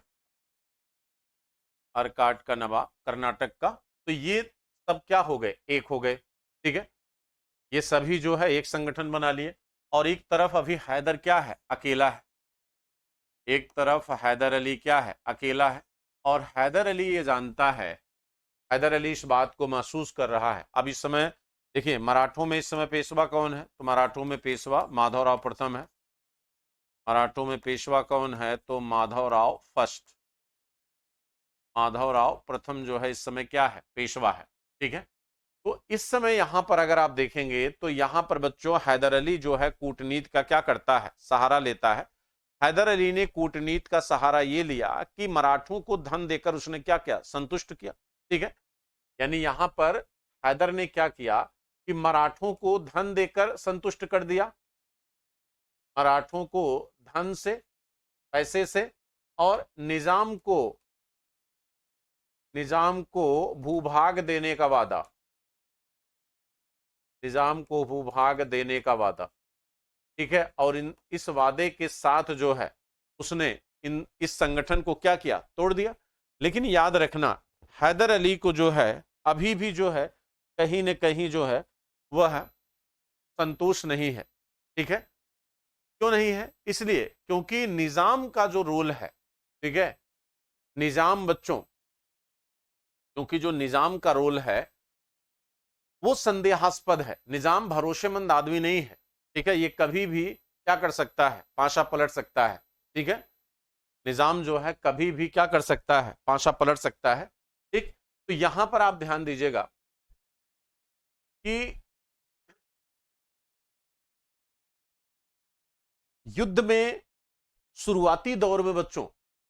अर्काट का नवाब कर्नाटक का। तो ये सब क्या हो गए, एक हो गए। ठीक है, ये सभी जो है एक संगठन बना लिए। और एक तरफ अभी हैदर क्या है, अकेला है। एक तरफ हैदर अली क्या है, अकेला है। और हैदर अली ये जानता है, हैदर अली इस बात को महसूस कर रहा है। अब इस समय देखिए मराठों में इस समय पेशवा कौन है, तो मराठों में पेशवा माधवराव प्रथम है। मराठों में पेशवा कौन है, तो माधवराव फर्स्ट, माधवराव प्रथम जो है इस समय क्या है, पेशवा है। ठीक है, तो इस समय यहां पर अगर आप देखेंगे तो यहां पर बच्चों हैदर अली जो है कूटनीति का क्या करता है, सहारा लेता है। हैदर अली ने कूटनीति का सहारा ये लिया कि मराठों को धन देकर उसने क्या किया, संतुष्ट किया। ठीक है, यानी यहां पर हैदर ने क्या किया कि मराठों को धन देकर संतुष्ट कर दिया, मराठों को धन से, पैसे से, और निजाम को भूभाग देने का वादा, निजाम को भूभाग देने का वादा। ठीक है, और इस वादे के साथ जो है उसने इस संगठन को क्या किया, तोड़ दिया। लेकिन याद रखना हैदर अली को जो है अभी भी जो है कहीं न कहीं जो है वह संतोष नहीं है। ठीक है, क्यों नहीं है? इसलिए क्योंकि निजाम का जो रोल है, ठीक है, निजाम बच्चों, क्योंकि जो निजाम का रोल है वो संदेहास्पद है। निजाम भरोसेमंद आदमी नहीं है, ठीक है, ये कभी भी क्या कर सकता है? पाशा पलट सकता है, ठीक है। निजाम जो है कभी भी क्या कर सकता है? पाशा पलट सकता है, ठीक। तो यहां पर आप ध्यान दीजिएगा कि युद्ध में शुरुआती दौर में बच्चों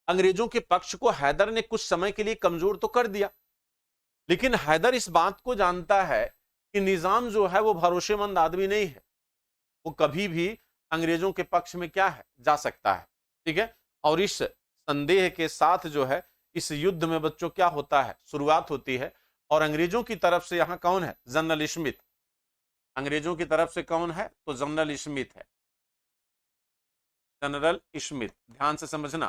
अंग्रेजों के पक्ष को हैदर ने कुछ समय के लिए कमजोर तो कर दिया, लेकिन हैदर इस बात को जानता है कि निजाम जो है वो भरोसेमंद आदमी नहीं है, वो कभी भी अंग्रेजों के पक्ष में क्या है? जा सकता है, ठीक है। और इस संदेह के साथ जो है इस युद्ध में बच्चों क्या होता है? शुरुआत होती है। और अंग्रेजों की तरफ से यहां कौन है? General Smith. अंग्रेजों की तरफ से कौन है? तो जनरल स्मिथ है, जनरल स्मिथ। ध्यान से समझना,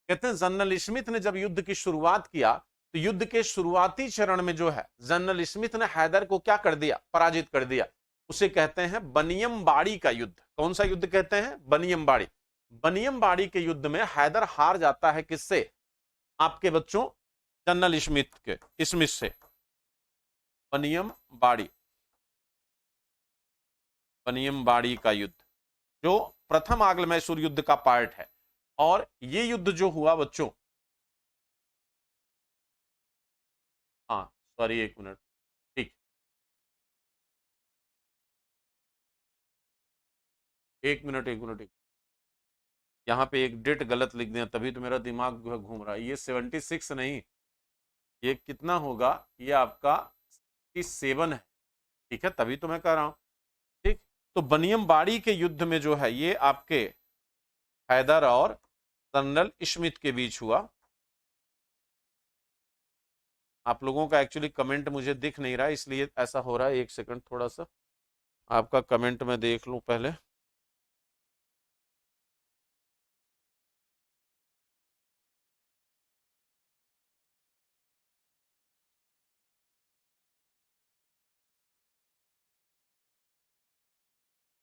कहते हैं जनरल स्मिथ ने जब युद्ध की शुरुआत किया तो युद्ध के शुरुआती चरण में जो है जनरल स्मिथ ने हैदर को क्या कर दिया? पराजित कर दिया। उसे कहते हैं बनियम बाड़ी का युद्ध। कौन सा युद्ध कहते हैं? बनियम बाड़ी। बनियम बाड़ी के युद्ध में हैदर हार जाता है किससे? आपके बच्चों जनरल स्मिथ से। बनियम बाड़ी, बनियम बाड़ी का युद्ध जो प्रथम आंग्ल मैसूर युद्ध का पार्ट है। और ये युद्ध जो हुआ बच्चों, हाँ सॉरी एक मिनट, ठीक, एक मिनट, यहाँ पे एक डेट गलत लिख दिया, तभी तो मेरा दिमाग जो है घूम रहा है। ये 76 नहीं, ये कितना होगा? ये आपका 67 है, ठीक है, तभी तो मैं कह रहा हूं, ठीक। तो बनियम बाड़ी के युद्ध में जो है ये आपके हैदर और जनरल स्मिथ के बीच हुआ। आप लोगों का एक्चुअली कमेंट मुझे दिख नहीं रहा है, इसलिए ऐसा हो रहा है। एक सेकंड, थोड़ा सा आपका कमेंट मैं देख लूं पहले।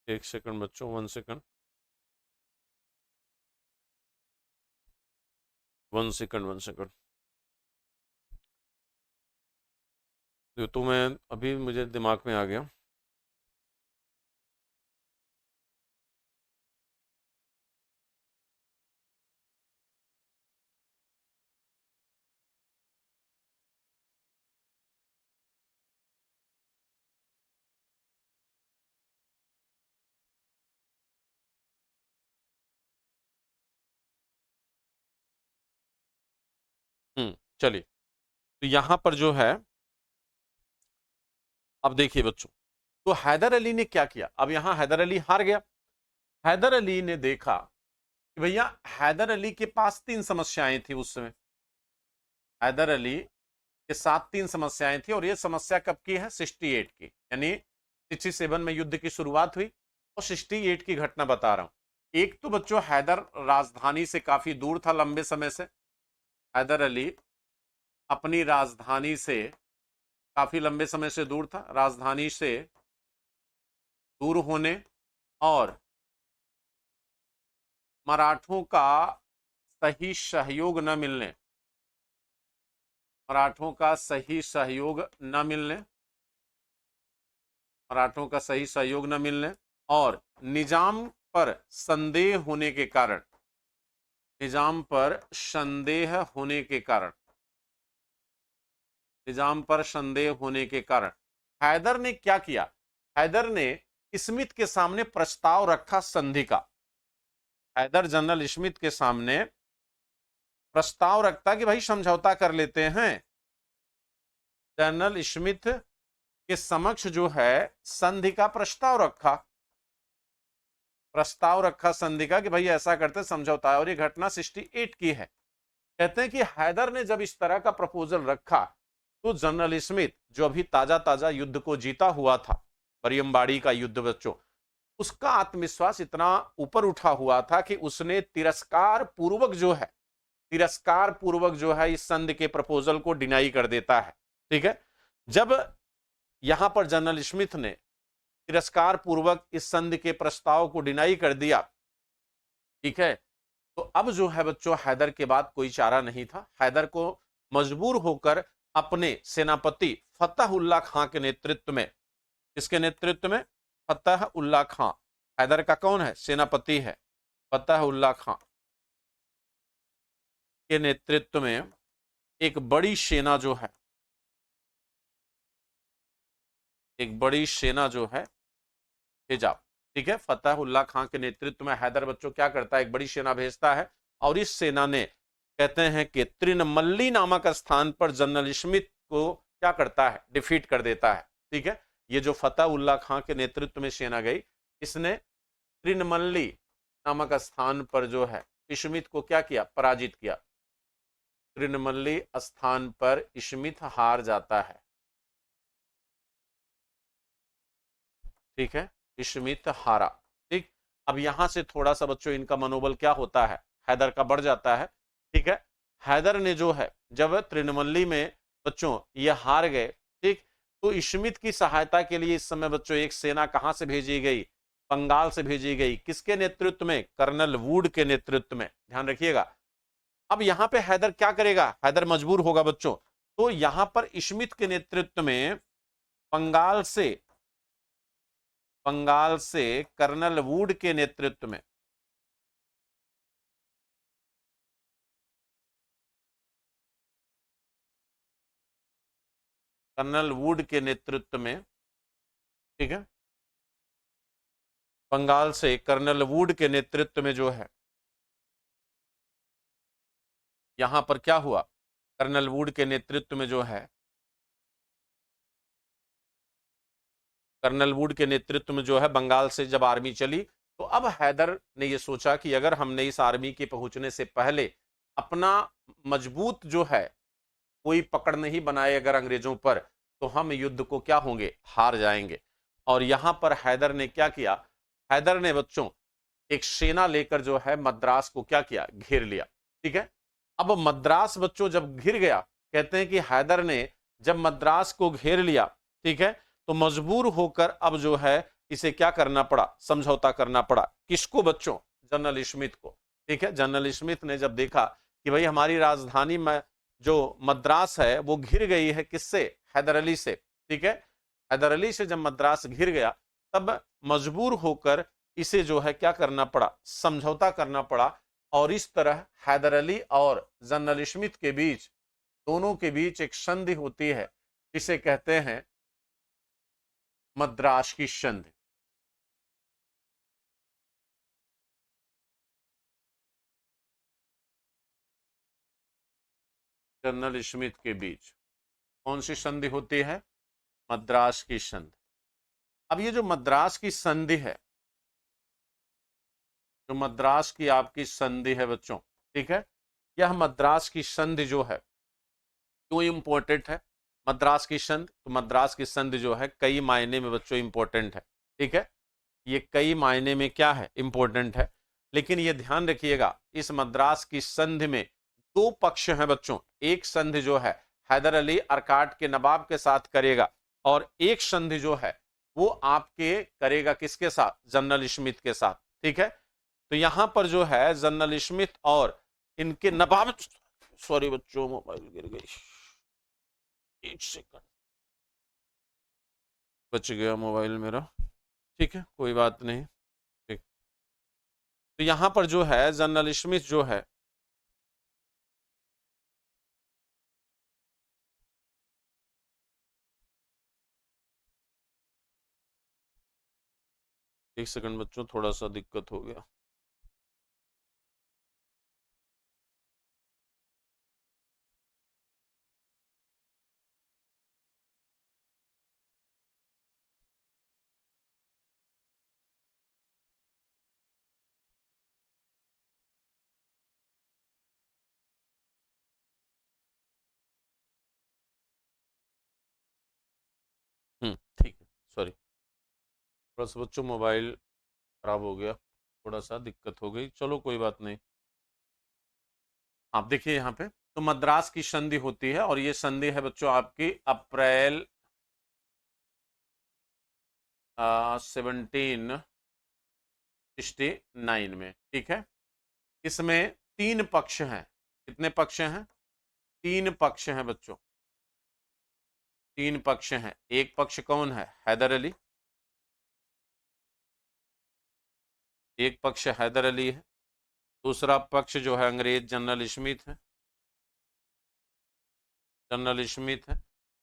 एक सेकंड बच्चों, 1 सेकंड, 1 सेकंड। तो मैं अभी मुझे दिमाग में आ गया। चलिए, तो यहां पर जो है अब देखिए बच्चों, तो हैदर अली ने क्या किया? अब यहां हैदर अली हार गया। हैदर अली ने देखा कि भैया हैदर अली के पास 3 समस्याएं थी उस समय। हैदर अली के साथ 3 समस्याएं थी, और ये समस्या कब की है? 68 की, यानी 67 में युद्ध की शुरुआत हुई और 68 की घटना बता रहा हूं। एक तो बच्चों हैदर राजधानी से काफी दूर था लंबे समय से। हैदर अली अपनी राजधानी से काफी लंबे समय से दूर था। राजधानी से दूर होने और मराठों का सही सहयोग न मिलने, मराठों का सही सहयोग न मिलने, मराठों का सही सहयोग न मिलने और निजाम पर संदेह होने के कारण, निजाम पर संदेह होने के कारण, निजाम पर संदेह होने के कारण हैदर ने क्या किया? हैदर ने स्मिथ के सामने प्रस्ताव रखा संधि का। हैदर जनरल स्मिथ के सामने प्रस्ताव रखता कि भाई समझौता कर लेते हैं। जनरल स्मिथ के समक्ष जो है संधि का प्रस्ताव रखा, प्रस्ताव रखा संधि का कि भाई ऐसा करते समझौता है। और ये घटना 68 की है। कहते हैं कि हैदर ने जब इस तरह का प्रपोजल रखा तो जनरल स्मिथ जो अभी ताजा ताजा युद्ध को जीता हुआ था, बरियमबाड़ी का युद्ध बच्चों, उसका आत्मविश्वास इतना ऊपर उठा हुआ था कि उसने तिरस्कार पूर्वक जो है, तिरस्कार पूर्वक जो है इस संधि के प्रपोजल को डिनाई कर देता है, ठीक है। जब यहां पर जनरल स्मिथ ने तिरस्कार पूर्वक इस संधि के प्रस्ताव को डिनाई कर दिया ठीक है। तो अब जो है बच्चों, हैदर के बाद कोई चारा नहीं था। हैदर को मजबूर होकर अपने सेनापति फतह उल्लाह खां के नेतृत्व में, किसके नेतृत्व में? फतह उल्लाह खां। हैदर का कौन है? सेनापति है, फतह उल्लाह खां के नेतृत्व में एक बड़ी सेना जो है, एक बड़ी सेना जो है भेजा। ठीक है, फतह उल्लाह खां के नेतृत्व में हैदर बच्चों क्या करता है? एक बड़ी सेना भेजता है, और इस सेना ने, कहते हैं कि त्रिनमल्ली नामक स्थान पर जनरल स्मिथ को क्या करता है? डिफीट कर देता है। ठीक है, ये जो फतह उल्लाह खां के नेतृत्व में सेना गई, इसने त्रिनमल्ली नामक स्थान पर जो है स्मिथ को क्या किया? पराजित किया। त्रिनमल्ली स्थान पर स्मिथ हार जाता है। ठीक है, स्मिथ हारा। ठीक, अब यहां से थोड़ा सा बच्चों इनका मनोबल क्या होता है? हैदर का बढ़ जाता है। ठीक है, हैदर ने जो है, जब त्रिनमल्ली में बच्चों ये हार गए, ठीक, तो स्मिथ की सहायता के लिए इस समय बच्चों एक सेना कहां से भेजी गई? बंगाल से भेजी गई। किसके नेतृत्व में? कर्नल वुड के नेतृत्व में। ध्यान रखिएगा। अब यहां पे हैदर क्या करेगा? हैदर मजबूर होगा बच्चों, तो यहां पर स्मिथ के नेतृत्व में बंगाल से, बंगाल से कर्नल वुड के नेतृत्व में, कर्नल वुड के नेतृत्व में, ठीक है, बंगाल से कर्नल वुड के नेतृत्व में जो है, यहां पर क्या हुआ? कर्नल वुड के नेतृत्व में जो है, कर्नल वुड के नेतृत्व में जो है बंगाल से जब आर्मी चली, तो अब हैदर ने यह सोचा कि अगर हमने इस आर्मी के पहुंचने से पहले अपना मजबूत जो है कोई पकड़ नहीं बनाए अगर अंग्रेजों पर, तो हम युद्ध को क्या होंगे? हार जाएंगे। और यहां पर हैदर ने क्या किया? हैदर ने बच्चों एक सेना लेकर जो है मद्रास को क्या किया? घेर लिया। ठीक है, अब मद्रास बच्चों जब घिर गया, कहते हैं कि हैदर ने जब मद्रास को घेर लिया, ठीक है, तो मजबूर होकर अब जो है इसे क्या करना पड़ा? समझौता करना पड़ा। किसको बच्चों? जनरल स्मिथ को। ठीक है, जनरल स्मिथ ने जब देखा कि भाई हमारी राजधानी में जो मद्रास है वो घिर गई है, किससे? हैदर अली से। ठीक है, हैदर अली से जब मद्रास घिर गया, तब मजबूर होकर इसे जो है क्या करना पड़ा? समझौता करना पड़ा। और इस तरह हैदर अली और जनरल स्मिथ के बीच, दोनों के बीच एक संधि होती है, इसे कहते हैं मद्रास की संधि। जनरल स्मिथ के बीच कौन सी संधि होती है? मद्रास की संधि। अब ये जो मद्रास की संधि है, जो मद्रास की आपकी संधि है बच्चों, ठीक है, यह मद्रास की संधि जो है क्यों इंपॉर्टेंट है? मद्रास की संधि, तो मद्रास की संधि जो है कई मायने में बच्चों इंपॉर्टेंट है। ठीक है, ये कई मायने में क्या है? इंपॉर्टेंट है। लेकिन ये ध्यान रखिएगा, इस मद्रास की संधि में दो पक्ष हैं बच्चों। एक संधि जो है हैदर अली अरकाट के नवाब के साथ करेगा, और एक संधि जो है वो आपके करेगा किसके साथ? जनरल स्मिथ के साथ। ठीक है, तो यहां पर जो है जनरल स्मिथ और इनके नवाब, सॉरी बच्चों मोबाइल गिर गई, एक सेकंड, बच गया मोबाइल मेरा। ठीक है, कोई बात नहीं। ठीक, तो यहां पर जो है जनरल स्मिथ जो है, एक सेकंड बच्चों, थोड़ा सा दिक्कत हो गया। ठीक है, सॉरी, थोड़ा सा बच्चों मोबाइल खराब हो गया, थोड़ा सा दिक्कत हो गई, चलो कोई बात नहीं। आप देखिए यहाँ पे, तो मद्रास की संधि होती है, और ये संधि है बच्चों आपकी अप्रैल 1769 में। ठीक है, इसमें 3 पक्ष हैं। कितने पक्ष हैं? 3 पक्ष हैं बच्चों, 3 पक्ष हैं। एक पक्ष कौन है? हैदर अली। एक पक्ष हैदर अली है। दूसरा पक्ष जो है अंग्रेज जनरल स्मिथ है, जनरल स्मिथ है।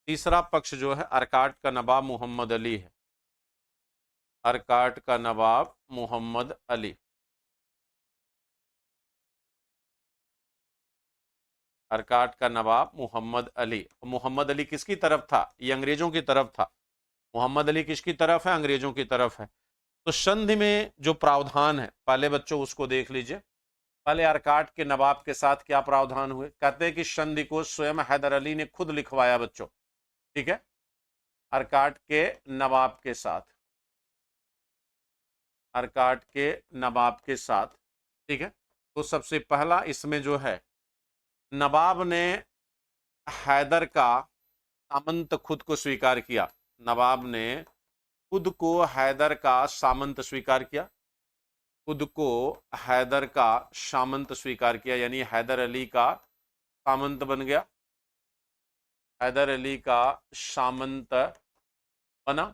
तीसरा पक्ष जो है अरकाट का नवाब मोहम्मद अली है, अरकाट का नवाब मोहम्मद अली। अरकाट का नवाब मोहम्मद अली। मोहम्मद अली किसकी तरफ था? ये अंग्रेजों की तरफ था। मोहम्मद अली किसकी तरफ है? अंग्रेजों की तरफ है। तो संधि में जो प्रावधान है पहले बच्चों उसको देख लीजिए। पहले अरकाट के नवाब के साथ क्या प्रावधान हुए? कहते हैं कि संधि को स्वयं हैदर अली ने खुद लिखवाया बच्चों, ठीक है, अरकाट के नवाब के साथ, अरकाट के नवाब के साथ, ठीक है। तो सबसे पहला इसमें जो है नवाब ने हैदर का सामंत खुद को स्वीकार किया, नवाब ने खुद को हैदर का सामंत स्वीकार किया, खुद को हैदर का सामंत स्वीकार किया, यानी हैदर अली का सामंत बन गया, हैदर अली का सामंत बना।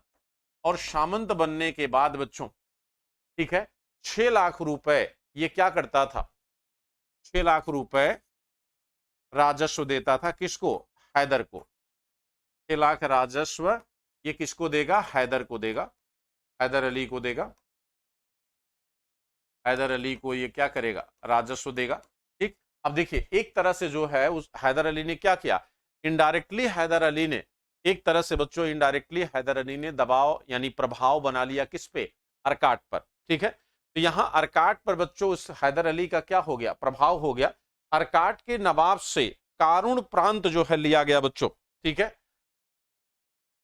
और सामंत बनने के बाद बच्चों, ठीक है, 6 लाख रुपए ये क्या करता था? 6 लाख रुपए राजस्व देता था। किसको? हैदर को। 6 लाख राजस्व ये किसको देगा? हैदर को देगा, हैदर अली को देगा। हैदर अली को ये क्या करेगा? राजस्व देगा, ठीक। अब देखिए एक तरह से जो है उस हैदर अली ने क्या किया? इनडायरेक्टली हैदर अली ने, एक तरह से बच्चों इनडायरेक्टली हैदर अली ने दबाव यानी प्रभाव बना लिया। किस पे? अरकाट पर, ठीक है। तो यहां अरकाट पर बच्चों उस हैदर अली का क्या हो गया? प्रभाव हो गया। अरकाट के नवाब से कारुण प्रांत जो है लिया गया बच्चों, ठीक है।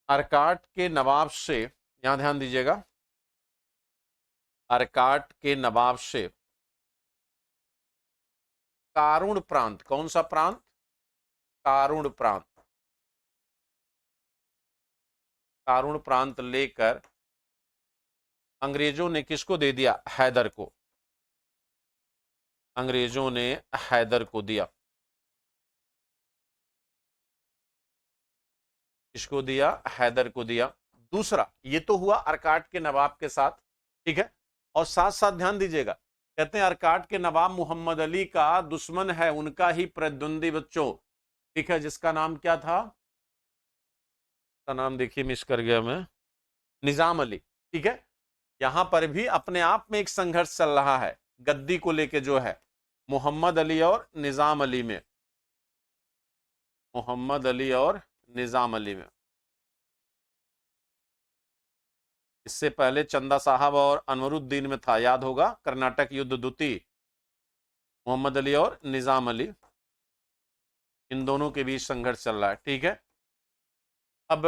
अरकाट के नवाब से, यहां ध्यान दीजिएगा, अरकाट के नवाब से कारुण प्रांत, कौन सा प्रांत? कारुण प्रांत, कारुण प्रांत लेकर अंग्रेजों ने किसको दे दिया? हैदर को। अंग्रेजों ने हैदर को दिया। किसको दिया? हैदर को दिया। दूसरा, ये तो हुआ अरकाट के नवाब के साथ, ठीक है। और साथ साथ ध्यान दीजिएगा, कहते हैं अरकाट के नवाब मोहम्मद अली का दुश्मन है उनका ही प्रतिद्वंदी बच्चों, ठीक है, जिसका नाम क्या था? का नाम देखिए, मिस कर गया मैं, निजाम अली, ठीक है। यहां पर भी अपने आप में एक संघर्ष चल रहा है गद्दी को लेके, जो है मोहम्मद अली और निजाम अली में, मोहम्मद अली और निजाम अली में। इससे पहले चंदा साहब और अनवरुद्दीन में था, याद होगा, कर्नाटक युद्ध द्वितीय, मोहम्मद अली और निजाम अली, इन दोनों के बीच संघर्ष चल रहा है, ठीक है। अब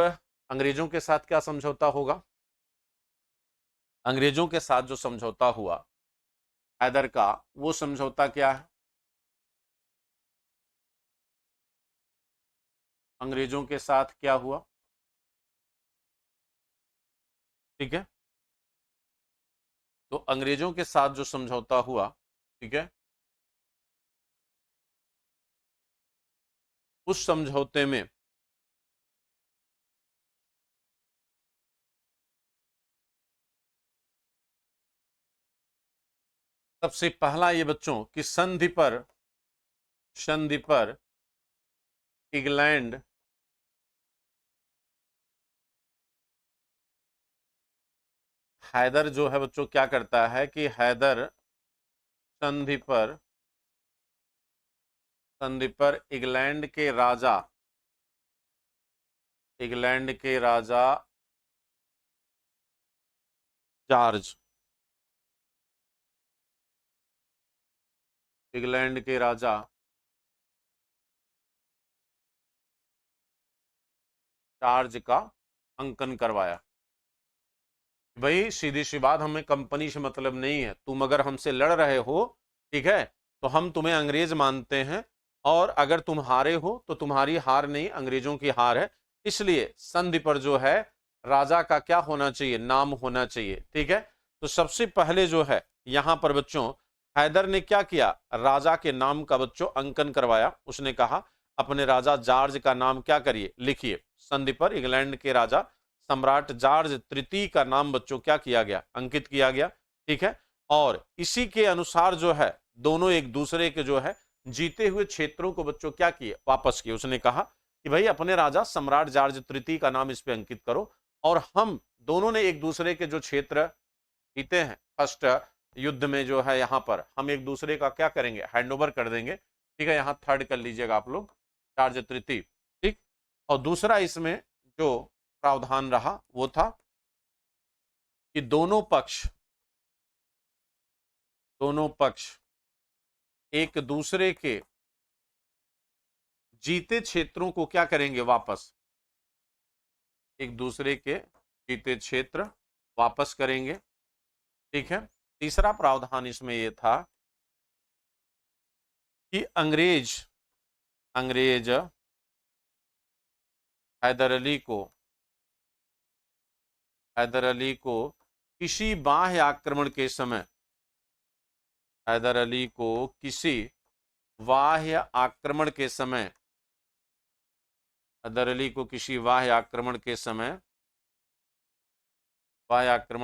अंग्रेजों के साथ क्या समझौता होगा? अंग्रेजों के साथ जो समझौता हुआ हैदर का, वो समझौता क्या है? अंग्रेजों के साथ क्या हुआ, ठीक है। तो अंग्रेजों के साथ जो समझौता हुआ, ठीक है, उस समझौते में सबसे पहला ये बच्चों कि संधि पर इंग्लैंड हैदर जो है बच्चों क्या करता है कि हैदर संधि पर इंग्लैंड के राजा, इंग्लैंड के राजा जॉर्ज, इंग्लैंड के राजा जॉर्ज का अंकन करवाया। भाई सीधी सी बात, हमें कंपनी से मतलब नहीं है, तुम अगर हमसे लड़ रहे हो, ठीक है, तो हम तुम्हें अंग्रेज मानते हैं, और अगर तुम हारे हो तो तुम्हारी हार नहीं, अंग्रेजों की हार है। इसलिए संधि पर जो है राजा का क्या होना चाहिए? नाम होना चाहिए, ठीक है। तो सबसे पहले जो है यहां पर बच्चों हैदर ने क्या किया, राजा के नाम का बच्चों अंकन करवाया। उसने कहा अपने राजा जॉर्ज का नाम क्या करिए, लिखिए। संधि पर इंग्लैंड के राजा सम्राट जॉर्ज तृतीय का नाम बच्चों क्या किया गया, अंकित किया गया। ठीक है, और इसी के अनुसार जो है दोनों एक दूसरे के जो है जीते हुए क्षेत्रों को बच्चों क्या किए, वापस किए। उसने कहा कि भाई अपने राजा सम्राट जॉर्ज तृतीय का नाम इस पे अंकित करो, और हम दोनों ने एक दूसरे के जो क्षेत्र जीते हैं फर्स्ट युद्ध में जो है यहाँ पर हम एक दूसरे का क्या करेंगे, हैंडओवर कर देंगे। ठीक है, यहाँ थर्ड कर लीजिएगा आप लोग, जॉर्ज तृतीय। ठीक, और दूसरा इसमें जो प्रावधान रहा वो था कि दोनों पक्ष एक दूसरे के जीते क्षेत्रों को क्या करेंगे, वापस, एक दूसरे के जीते क्षेत्र वापस करेंगे। ठीक है, तीसरा प्रावधान इसमें यह था कि अंग्रेज हैदर अली को किसी बाह्य आक्रमण के समय, हैदर अली को किसी बाह्य आक्रमण के समय, हैदर अली को किसी बाह्य आक्रमण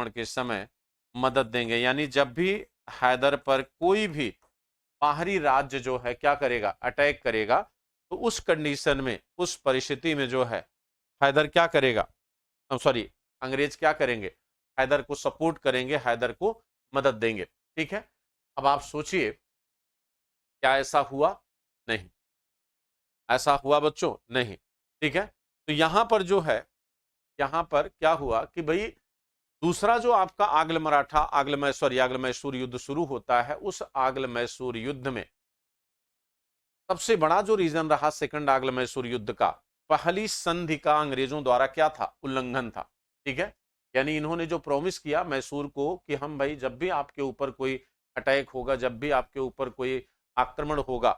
के समय मदद देंगे। यानी जब भी हैदर पर कोई भी बाहरी राज्य जो है क्या करेगा, अटैक करेगा, तो उस कंडीशन में, उस परिस्थिति में जो है हैदर क्या करेगा, सॉरी अंग्रेज क्या करेंगे, हैदर को सपोर्ट करेंगे, हैदर को मदद देंगे। ठीक है, अब आप सोचिए क्या ऐसा हुआ, नहीं ऐसा हुआ बच्चों, नहीं। ठीक है, तो यहां पर जो है, यहां पर क्या हुआ कि भाई दूसरा जो आपका आग्ल मैसूर युद्ध शुरू होता है, उस आग्ल मैसूर युद्ध में सबसे बड़ा जो रीजन रहा सेकंड आग्ल मैसूर युद्ध का, पहली संधि का अंग्रेजों द्वारा क्या था, उल्लंघन था। ठीक है, यानी इन्होंने जो प्रॉमिस किया मैसूर को कि हम भाई जब भी आपके ऊपर कोई अटैक होगा, जब भी आपके ऊपर कोई आक्रमण होगा,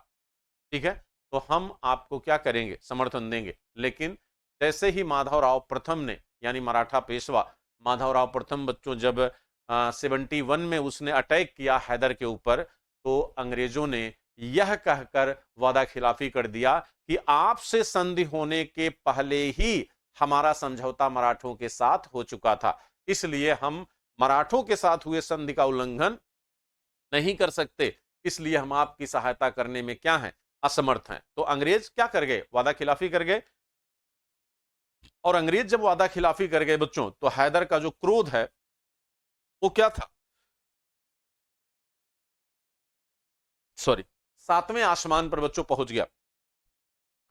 ठीक है, तो हम आपको क्या करेंगे, समर्थन देंगे। लेकिन जैसे ही माधवराव प्रथम ने, यानी मराठा पेशवा माधवराव प्रथम बच्चों, जब 71 में उसने अटैक किया हैदर के ऊपर, तो अंग्रेजों ने यह कहकर वादा खिलाफी कर दिया कि आपसे संधि होने के पहले ही हमारा समझौता मराठों के साथ हो चुका था, इसलिए हम मराठों के साथ हुए संधि का उल्लंघन नहीं कर सकते, इसलिए हम आपकी सहायता करने में क्या है, असमर्थ हैं। तो अंग्रेज क्या कर गए, वादा खिलाफी कर गए। और अंग्रेज जब वादा खिलाफी कर गए बच्चों, तो हैदर का जो क्रोध है वो क्या था, सॉरी, सातवें आसमान पर बच्चों पहुंच गया।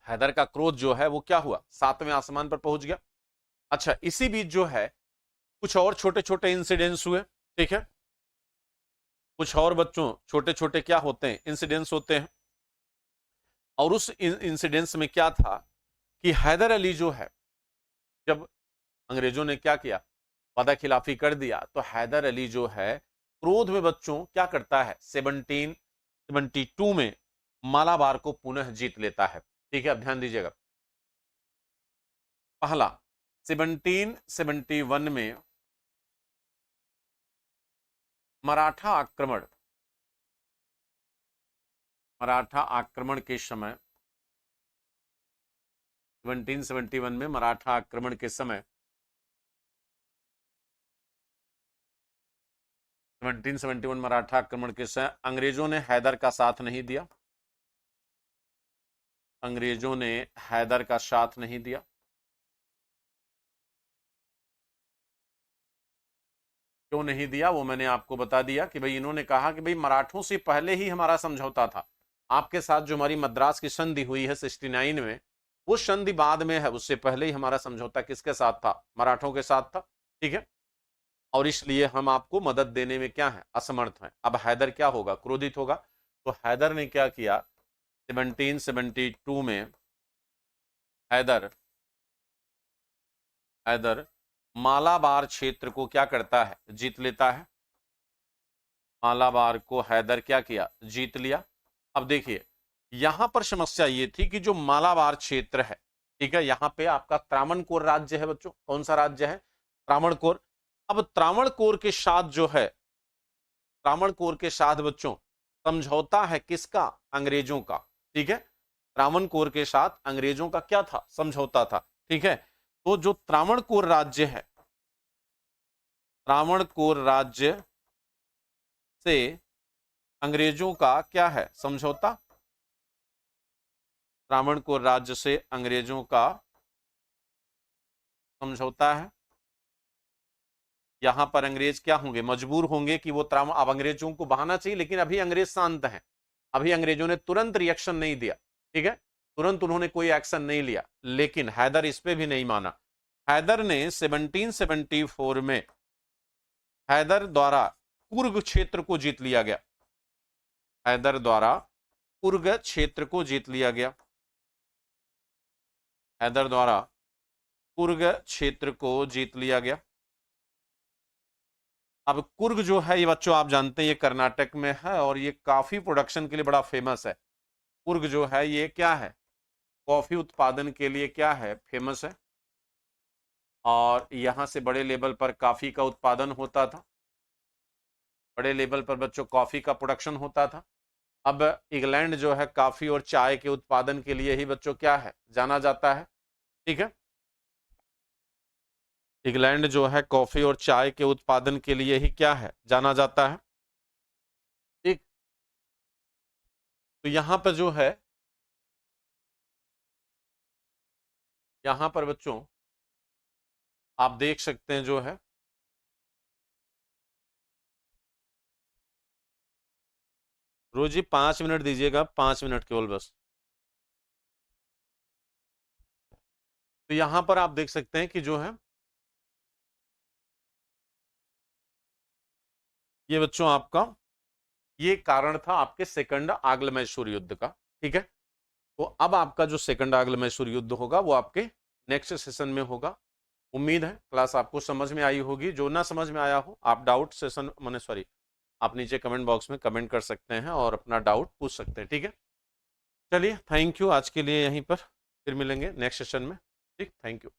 हैदर का क्रोध जो है वो क्या हुआ, सातवें आसमान पर पहुंच गया। अच्छा, इसी बीच जो है कुछ और छोटे छोटे इंसिडेंट्स हुए। ठीक है, कुछ और बच्चों छोटे छोटे क्या होते हैं, इंसिडेंट्स होते हैं। और उस इंसिडेंट्स में क्या था कि हैदर अली जो है, जब अंग्रेजों ने क्या किया, वादा खिलाफी कर दिया, तो हैदर अली जो है क्रोध में बच्चों क्या करता है, 1772 में मालाबार को पुनः जीत लेता है। ठीक है, अब ध्यान दीजिएगा, पहला 1771 में मराठा आक्रमण के समय, 1771 में मराठा आक्रमण के समय 1771 मराठा आक्रमण के समय अंग्रेजों ने हैदर का साथ नहीं दिया, अंग्रेजों ने हैदर का साथ नहीं दिया। क्यों नहीं दिया वो मैंने आपको बता दिया कि भाई इन्होंने कहा कि भाई मराठों से पहले ही हमारा समझौता था, आपके साथ जो हमारी मद्रास की संधि हुई है 69 में, वो संधि बाद में है, उससे पहले ही हमारा समझौता किसके साथ था, मराठों के साथ था। ठीक है, और इसलिए हम आपको मदद देने में क्या है, असमर्थ हैं। अब हैदर क्या होगा, क्रोधित होगा। तो हैदर ने क्या किया, 1772 में हैदर मालाबार क्षेत्र को क्या करता है, जीत लेता है। मालाबार को हैदर क्या किया, जीत लिया। अब देखिए यहां पर समस्या ये थी कि जो मालाबार क्षेत्र है, ठीक है, यहां पे आपका त्रावणकोर राज्य है बच्चों, कौन सा राज्य है, त्रावणकोर। अब त्रावणकोर के साथ जो है, त्रावणकोर के साथ बच्चों समझौता है किसका? अंग्रेजों का। ठीक है, त्रावणकोर के साथ अंग्रेजों का क्या था? समझौता था। ठीक है, तो जो त्रावणकोर राज्य है, त्रावणकोर राज्य से अंग्रेजों का क्या है? समझौता। त्रावणकोर राज्य से अंग्रेजों का समझौता है। यहां पर अंग्रेज क्या होंगे? मजबूर होंगे कि वो अब अंग्रेजों को बहाना चाहिए, लेकिन अभी अंग्रेज शांत हैं, अभी अंग्रेजों ने तुरंत रिएक्शन नहीं दिया। ठीक है, तुरंत उन्होंने कोई एक्शन नहीं लिया, लेकिन हैदर इस पे भी नहीं माना। हैदर ने 1774 में हैदर द्वारा कुर्ग क्षेत्र को जीत लिया गया। हैदर द्वारा कुर्ग क्षेत्र को जीत लिया गया। हैदर द्वारा कुर्ग क्षेत्र को जीत लिया गया। अब कुर्ग जो है ये बच्चों आप जानते हैं ये कर्नाटक में है और ये काफी प्रोडक्शन के लिए बड़ा फेमस है। कुर्ग जो है ये क्या है? कॉफी उत्पादन के लिए क्या है? फेमस है। और यहां से बड़े लेवल पर कॉफी का उत्पादन होता था, बड़े लेवल पर बच्चों कॉफी का प्रोडक्शन होता था। अब इंग्लैंड जो है कॉफी और चाय के उत्पादन के लिए ही बच्चों क्या है? जाना जाता है। ठीक है, इंग्लैंड जो है कॉफी और चाय के उत्पादन के लिए ही क्या है? जाना जाता है। ठीक, तो यहां पर जो है, यहां पर बच्चों आप देख सकते हैं जो है रोज जी 5 मिनट दीजिएगा, 5 मिनट केवल बस। तो यहां पर आप देख सकते हैं कि जो है ये बच्चों आपका ये कारण था आपके सेकंड आंग्ल मैसूर युद्ध का। ठीक है, तो अब आपका जो सेकंड आंग्ल मैसूर युद्ध होगा वो आपके नेक्स्ट सेशन में होगा। उम्मीद है क्लास आपको समझ में आई होगी। जो ना समझ में आया हो आप डाउट सेशन मैंने सॉरी आप नीचे कमेंट बॉक्स में कमेंट कर सकते हैं और अपना डाउट पूछ सकते हैं। ठीक है, चलिए थैंक यू, आज के लिए यहीं पर फिर मिलेंगे नेक्स्ट सेशन में। ठीक, थैंक यू।